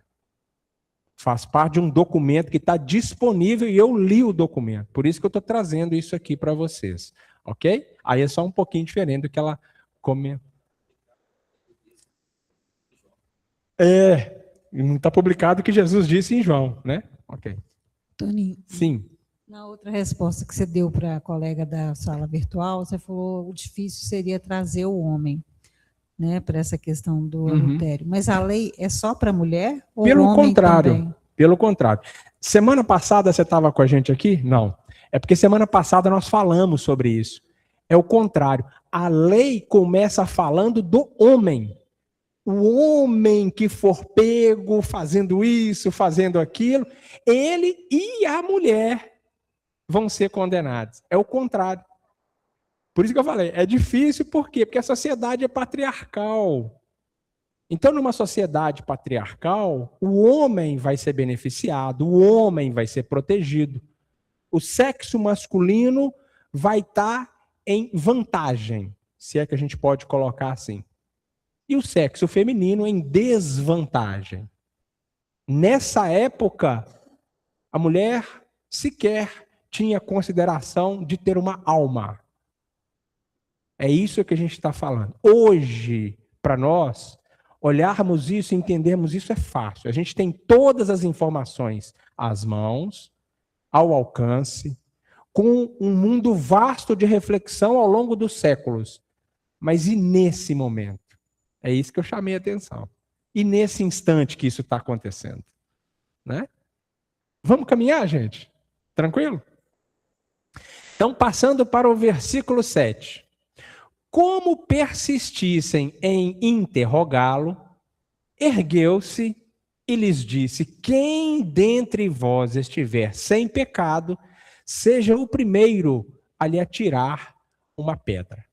Speaker 1: Faz parte de um documento que está disponível e eu li o documento. Por isso que eu estou trazendo isso aqui para vocês. Ok? Aí é só um pouquinho diferente do que ela comentou. Não está publicado o que Jesus disse em João, né? Ok.
Speaker 7: Toninho,
Speaker 1: Sim.
Speaker 7: na outra resposta que você deu para a colega da sala virtual, você falou o difícil seria trazer o homem, né, para essa questão do adultério. Mas a lei é só para a mulher ou
Speaker 1: Pelo
Speaker 7: o homem
Speaker 1: contrário,
Speaker 7: também?
Speaker 1: pelo contrário. Semana passada você estava com a gente aqui? Não. É porque semana passada nós falamos sobre isso. É o contrário. A lei começa falando do homem. O homem que for pego fazendo isso, fazendo aquilo, ele e a mulher vão ser condenados. É o contrário. Por isso que eu falei, é difícil, por quê? Porque a sociedade é patriarcal. Então, numa sociedade patriarcal, o homem vai ser beneficiado, o homem vai ser protegido. O sexo masculino vai estar em vantagem, se é que a gente pode colocar assim. E o sexo feminino em desvantagem. Nessa época, a mulher sequer tinha consideração de ter uma alma. É isso que a gente está falando. Hoje, para nós, olharmos isso e entendermos isso é fácil. A gente tem todas as informações às mãos, ao alcance, com um mundo vasto de reflexão ao longo dos séculos. Mas e nesse momento? É isso que eu chamei a atenção. E nesse instante que isso está acontecendo? Né? Vamos caminhar, gente? Tranquilo? Então, passando para o versículo 7. Como persistissem em interrogá-lo, ergueu-se e lhes disse: quem dentre vós estiver sem pecado, seja o primeiro a lhe atirar uma pedra.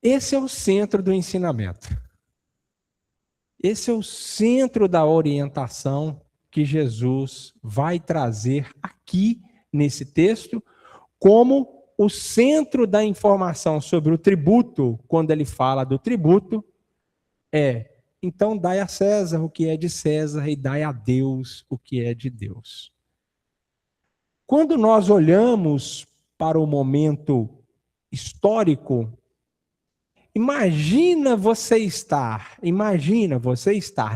Speaker 1: Esse é o centro do ensinamento. Esse é o centro da orientação que Jesus vai trazer aqui nesse texto, como o centro da informação sobre o tributo, quando ele fala do tributo, então dai a César o que é de César e dai a Deus o que é de Deus. Quando nós olhamos para o momento histórico, imagina você estar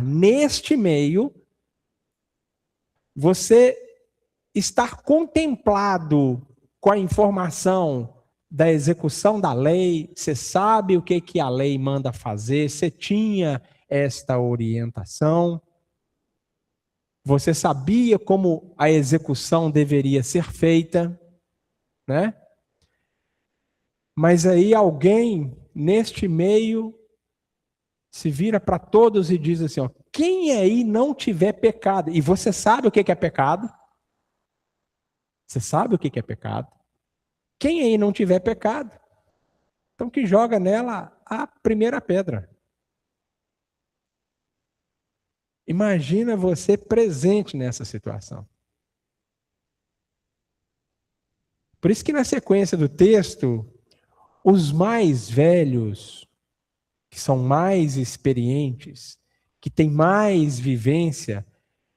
Speaker 1: neste meio, você estar contemplado com a informação da execução da lei, você sabe o que a lei manda fazer, você tinha esta orientação, você sabia como a execução deveria ser feita, né? Mas aí alguém, neste meio, se vira para todos e diz assim, ó, quem aí não tiver pecado? E você sabe o que é pecado? Você sabe o que é pecado? Quem aí não tiver pecado, então que joga nela a primeira pedra. Imagina você presente nessa situação. Por isso que na sequência do texto, os mais velhos, que são mais experientes, que têm mais vivência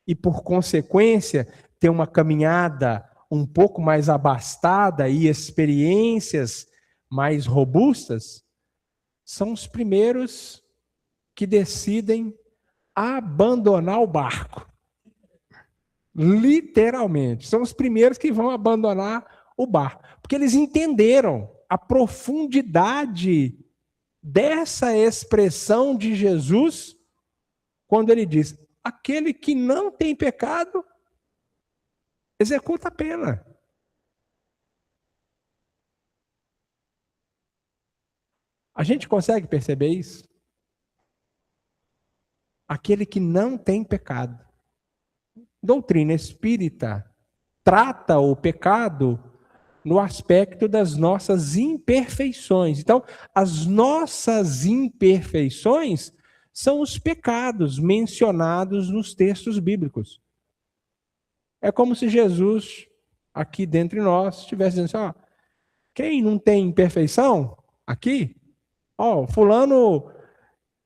Speaker 1: e, por consequência, têm uma caminhada um pouco mais abastada e experiências mais robustas, são os primeiros que decidem abandonar o barco. Literalmente. São os primeiros que vão abandonar o barco. Porque eles entenderam a profundidade dessa expressão de Jesus quando ele diz: aquele que não tem pecado, executa a pena. A gente consegue perceber isso? Aquele que não tem pecado. Doutrina espírita trata o pecado no aspecto das nossas imperfeições. Então, as nossas imperfeições são os pecados mencionados nos textos bíblicos. É como se Jesus, aqui dentre nós, estivesse dizendo assim, ó, quem não tem imperfeição aqui, ó, fulano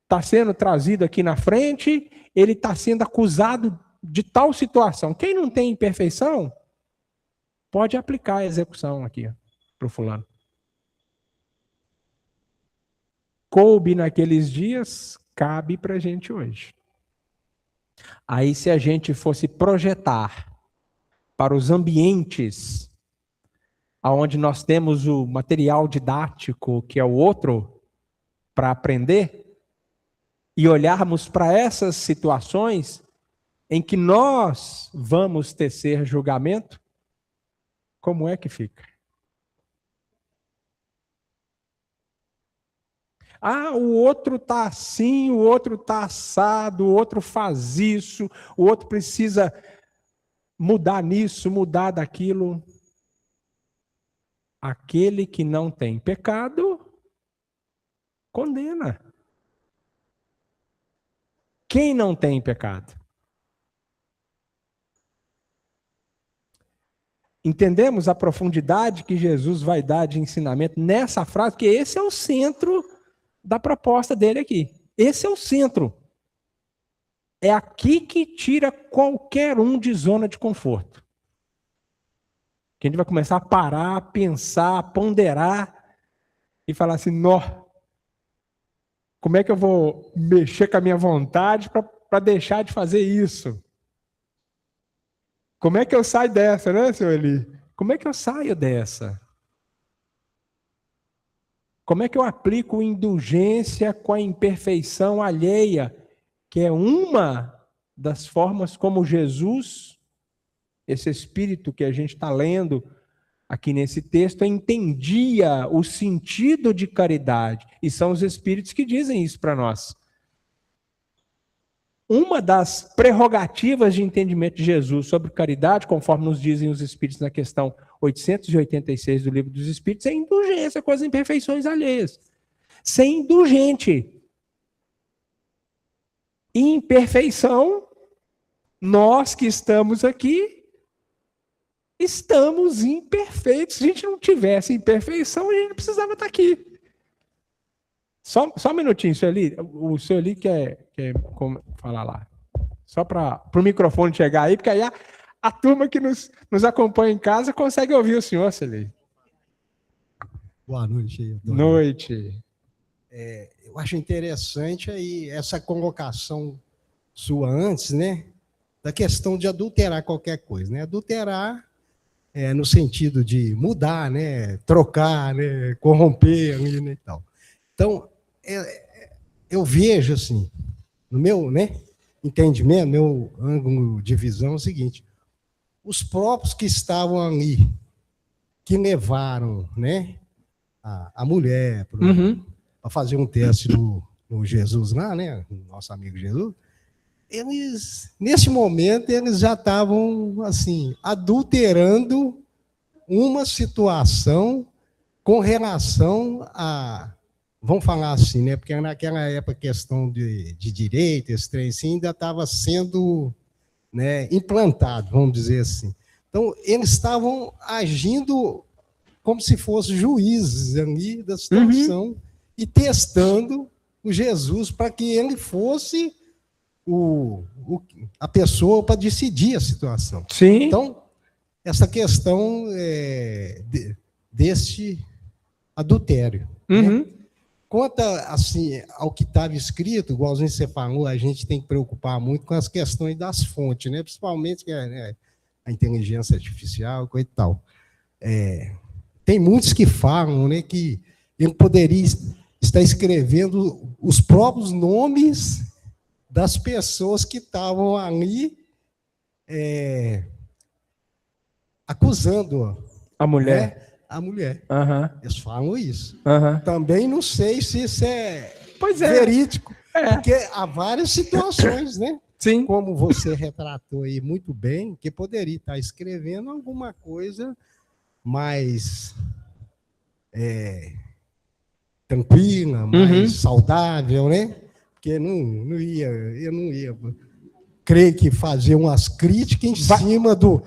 Speaker 1: está sendo trazido aqui na frente, ele está sendo acusado de tal situação. Quem não tem imperfeição, pode aplicar a execução aqui para o fulano. Coube naqueles dias, cabe para a gente hoje. Aí, se a gente fosse projetar para os ambientes onde nós temos o material didático, que é o outro, para aprender, e olharmos para essas situações em que nós vamos tecer julgamento, como é que fica? Ah, o outro está assim, o outro está assado, o outro faz isso, o outro precisa mudar nisso, mudar daquilo. Aquele que não tem pecado, condena. Quem não tem pecado? Entendemos a profundidade que Jesus vai dar de ensinamento nessa frase, porque esse é o centro da proposta dele aqui. Esse é o centro. É aqui que tira qualquer um de zona de conforto. Que a gente vai começar a parar, pensar, ponderar e falar assim, nó, como é que eu vou mexer com a minha vontade para deixar de fazer isso? Como é que eu saio dessa, né, senhor Eli? Como é que eu saio dessa? Como é que eu aplico indulgência com a imperfeição alheia, que é uma das formas como Jesus, esse espírito que a gente está lendo aqui nesse texto, entendia o sentido de caridade. E são os espíritos que dizem isso para nós. Uma das prerrogativas de entendimento de Jesus sobre caridade, conforme nos dizem os espíritos na questão 886 do Livro dos Espíritos, é indulgência com as imperfeições alheias. Ser indulgente. Imperfeição, nós que estamos aqui, estamos imperfeitos. Se a gente não tivesse imperfeição, a gente não precisava estar aqui. Só um minutinho, senhor Eli. O senhor Eli quer falar lá. Só para o microfone chegar aí, porque aí a turma que nos acompanha em casa consegue ouvir o senhor, senhor Eli.
Speaker 8: Boa noite.
Speaker 1: Noite.
Speaker 8: Eu acho interessante aí essa colocação sua antes, né? Da questão de adulterar qualquer coisa, né? Adulterar no sentido de mudar, né? Trocar, né? Corromper, né? E tal. Então, eu vejo assim, no meu, né, entendimento, meu ângulo de visão é o seguinte: os próprios que estavam ali, que levaram, né, a mulher para fazer um teste no Jesus lá, né, nosso amigo Jesus, eles, nesse momento, eles já estavam, assim, adulterando uma situação com relação a... Vamos falar assim, né? Porque naquela época a questão de direito, esse trem assim, ainda estava sendo, né, implantado, vamos dizer assim. Então, eles estavam agindo como se fossem juízes ali da situação e testando o Jesus para que ele fosse a pessoa para decidir a situação.
Speaker 1: Sim.
Speaker 8: Então, essa questão deste adultério. Né? Quanto assim, ao que estava escrito, igualzinho você falou, a gente tem que preocupar muito com as questões das fontes, né? Principalmente a inteligência artificial, coisa e tal. Tem muitos que falam, né, que ele poderia estar escrevendo os próprios nomes das pessoas que estavam ali acusando
Speaker 1: a mulher.
Speaker 8: Né, a mulher.
Speaker 1: Aham.
Speaker 8: Eles falam isso.
Speaker 1: Aham.
Speaker 8: Também não sei se isso é
Speaker 1: Pois é.
Speaker 8: verídico,
Speaker 1: É.
Speaker 8: porque há várias situações, né?
Speaker 1: Sim.
Speaker 8: Como você retratou aí muito bem, que poderia estar escrevendo alguma coisa mais tranquila, mais saudável, né? Porque eu não ia creio que fazer umas críticas em cima do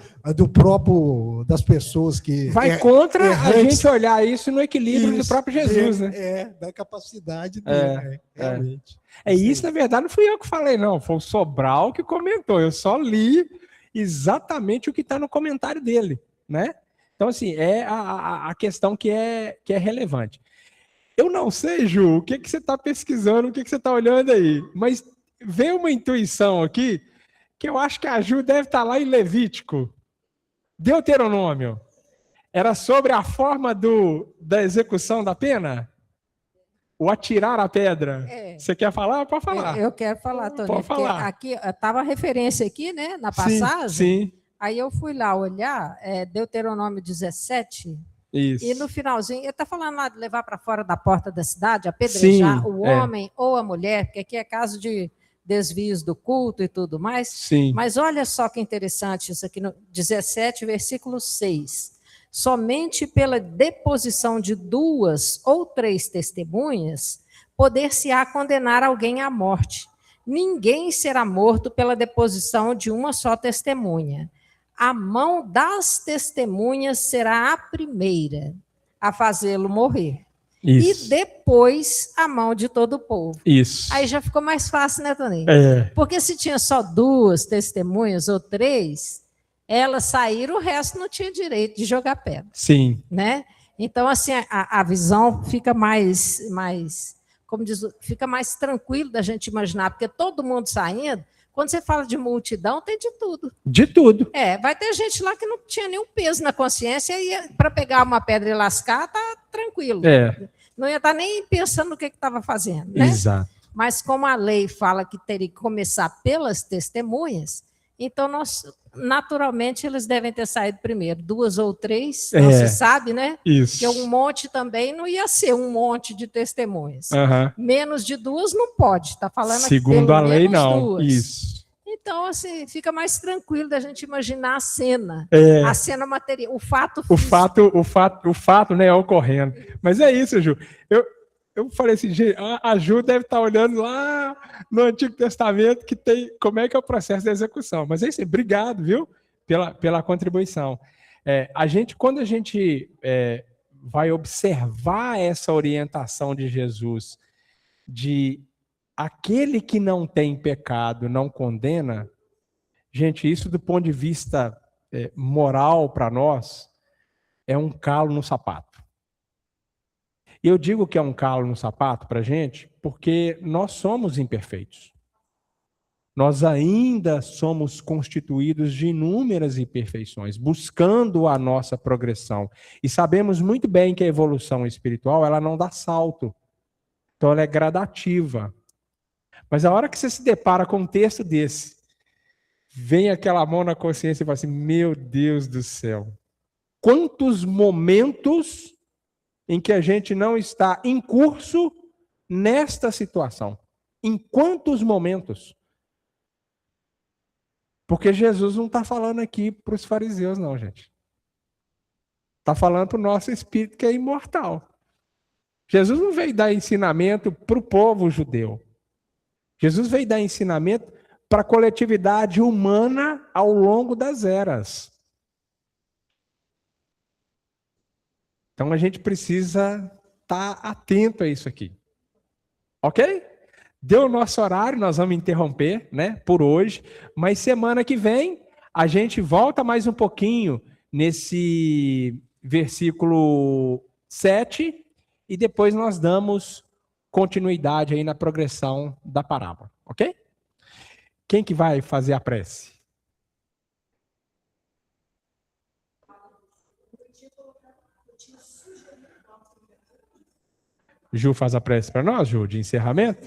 Speaker 8: próprio, das pessoas que...
Speaker 1: Vai contra a
Speaker 8: errantes.
Speaker 1: gente olhar isso no equilíbrio do próprio Jesus, né?
Speaker 8: Da capacidade dele, realmente.
Speaker 1: Isso, na verdade, não fui eu que falei, não. Foi o Sobral que comentou. Eu só li exatamente o que está no comentário dele, né? Então, assim, é a questão que é relevante. Eu não sei, Ju, o que você está pesquisando, o que você está olhando aí, mas veio uma intuição aqui que eu acho que a Ju deve estar lá em Levítico. Deuteronômio. Era sobre a forma da execução da pena? O atirar a pedra. Você quer falar? Pode falar.
Speaker 6: Eu quero falar, Tony.
Speaker 1: Pode falar.
Speaker 6: Aqui estava a referência aqui, né, na passagem.
Speaker 1: Sim.
Speaker 6: Aí eu fui lá olhar, Deuteronômio 17,
Speaker 1: Isso.
Speaker 6: e no finalzinho, ele está falando lá de levar para fora da porta da cidade, apedrejar o homem ou a mulher, porque aqui é caso de desvios do culto e tudo mais.
Speaker 1: Sim.
Speaker 6: Mas olha só que interessante isso aqui no 17, versículo 6. Somente pela deposição de 2 ou 3 testemunhas, poder-se-á condenar alguém à morte. Ninguém será morto pela deposição de uma só testemunha. A mão das testemunhas será a primeira a fazê-lo morrer.
Speaker 1: Isso.
Speaker 6: E depois a mão de todo o povo.
Speaker 1: Isso.
Speaker 6: Aí já ficou mais fácil, né, Toninho? Porque se tinha só 2 testemunhas ou 3, elas saíram, o resto não tinha direito de jogar pedra.
Speaker 1: Sim.
Speaker 6: Né? Então, assim, a visão fica mais, como diz, fica mais tranquilo da gente imaginar, porque todo mundo saindo, quando você fala de multidão, tem de tudo.
Speaker 1: De tudo.
Speaker 6: Vai ter gente lá que não tinha nenhum peso na consciência e para pegar uma pedra e lascar, tá tranquilo. Não ia estar nem pensando no que estava fazendo. Né?
Speaker 1: Exato.
Speaker 6: Mas como a lei fala que teria que começar pelas testemunhas, então naturalmente eles devem ter saído primeiro, 2 ou 3, não se sabe, né?
Speaker 1: Isso.
Speaker 6: Porque um monte também não ia ser um monte de testemunhas.
Speaker 1: Uhum.
Speaker 6: Menos de 2 não pode, está falando aqui.
Speaker 1: Segundo a lei, não.
Speaker 6: 2.
Speaker 1: Isso.
Speaker 6: Então, assim, fica mais tranquilo da gente imaginar a cena. A cena material, o fato físico.
Speaker 1: O fato, né, ocorrendo. Mas é isso, Ju. Eu falei assim, gente, a Ju deve estar olhando lá no Antigo Testamento que tem como é que é o processo da execução. Mas é isso, obrigado, viu, pela contribuição. Quando a gente vai observar essa orientação de Jesus de aquele que não tem pecado não condena, gente, isso do ponto de vista moral para nós é um calo no sapato. E eu digo que é um calo no sapato para a gente porque nós somos imperfeitos. Nós ainda somos constituídos de inúmeras imperfeições, buscando a nossa progressão. E sabemos muito bem que a evolução espiritual ela não dá salto. Então ela é gradativa. Mas a hora que você se depara com um texto desse, vem aquela mão na consciência e fala assim, meu Deus do céu, quantos momentos em que a gente não está em curso nesta situação? Em quantos momentos? Porque Jesus não está falando aqui para os fariseus, não, gente. Está falando para o nosso espírito que é imortal. Jesus não veio dar ensinamento para o povo judeu. Jesus veio dar ensinamento para a coletividade humana ao longo das eras. Então a gente precisa estar atento a isso aqui. Ok? Deu o nosso horário, nós vamos interromper, né, por hoje, mas semana que vem a gente volta mais um pouquinho nesse versículo 7 e depois nós damos continuidade aí na progressão da parábola, ok? Quem que vai fazer a prece? Ju faz a prece para nós, Ju, de encerramento?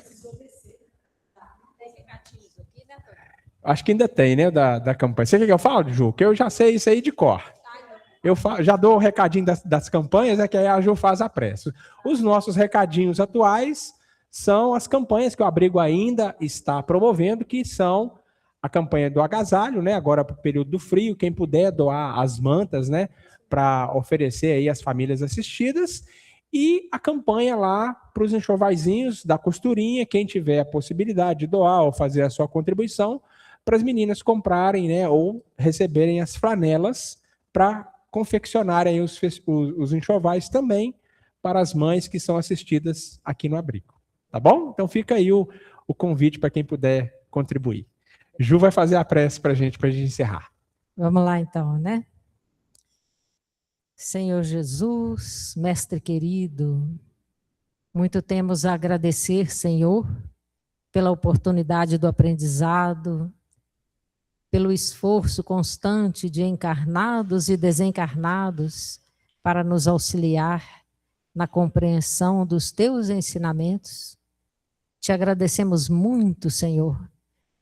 Speaker 1: Acho que ainda tem, né, da campanha. Você quer que eu fale, Ju? Que eu já sei isso aí de cor. Eu já dou o recadinho das campanhas, que aí a Ju faz a prece. Os nossos recadinhos atuais são as campanhas que o Abrigo ainda está promovendo, que são a campanha do agasalho, né? Agora para o período do frio, quem puder doar as mantas, né? Para oferecer aí às famílias assistidas. E a campanha lá para os enxovaizinhos da costurinha, quem tiver a possibilidade de doar ou fazer a sua contribuição, para as meninas comprarem, né? Ou receberem as franelas para confeccionarem os enxovais também para as mães que são assistidas aqui no Abrigo. Tá bom? Então fica aí o convite para quem puder contribuir. Ju vai fazer a prece para a gente encerrar.
Speaker 6: Vamos lá então, né? Senhor Jesus, Mestre querido, muito temos a agradecer, Senhor, pela oportunidade do aprendizado, pelo esforço constante de encarnados e desencarnados para nos auxiliar na compreensão dos teus ensinamentos. Te agradecemos muito, Senhor,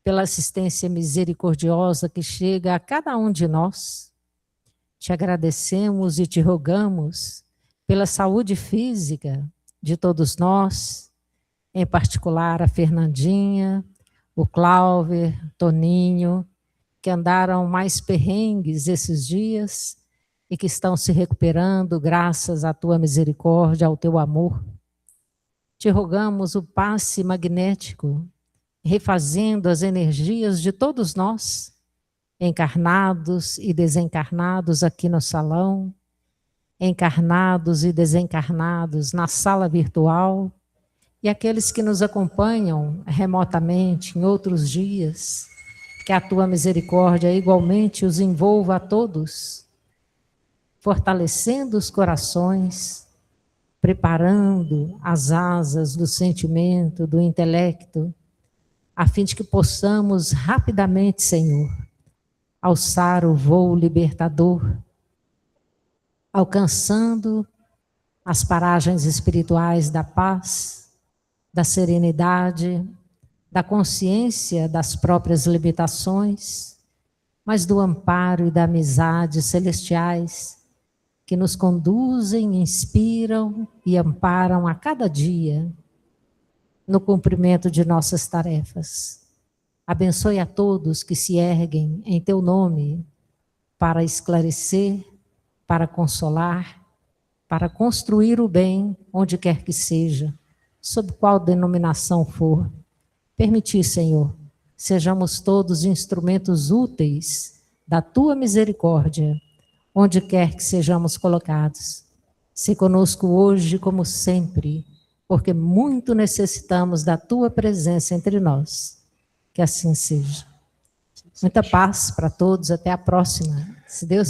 Speaker 6: pela assistência misericordiosa que chega a cada um de nós. Te agradecemos e te rogamos pela saúde física de todos nós, em particular a Fernandinha, o Cláudio, Toninho, que andaram mais perrengues esses dias e que estão se recuperando graças à tua misericórdia, ao teu amor. Te rogamos o passe magnético, refazendo as energias de todos nós, encarnados e desencarnados aqui no salão, encarnados e desencarnados na sala virtual, e aqueles que nos acompanham remotamente em outros dias, que a tua misericórdia igualmente os envolva a todos, fortalecendo os corações, preparando as asas do sentimento, do intelecto, a fim de que possamos rapidamente, Senhor, alçar o voo libertador, alcançando as paragens espirituais da paz, da serenidade, da consciência das próprias limitações, mas do amparo e da amizade celestiais que nos conduzem, inspiram e amparam a cada dia no cumprimento de nossas tarefas. Abençoe a todos que se erguem em teu nome para esclarecer, para consolar, para construir o bem onde quer que seja, sob qual denominação for. Permitir, Senhor, sejamos todos instrumentos úteis da tua misericórdia, onde quer que sejamos colocados. Se conosco hoje como sempre, porque muito necessitamos da tua presença entre nós. Que assim seja. Muita paz para todos, até a próxima. Se Deus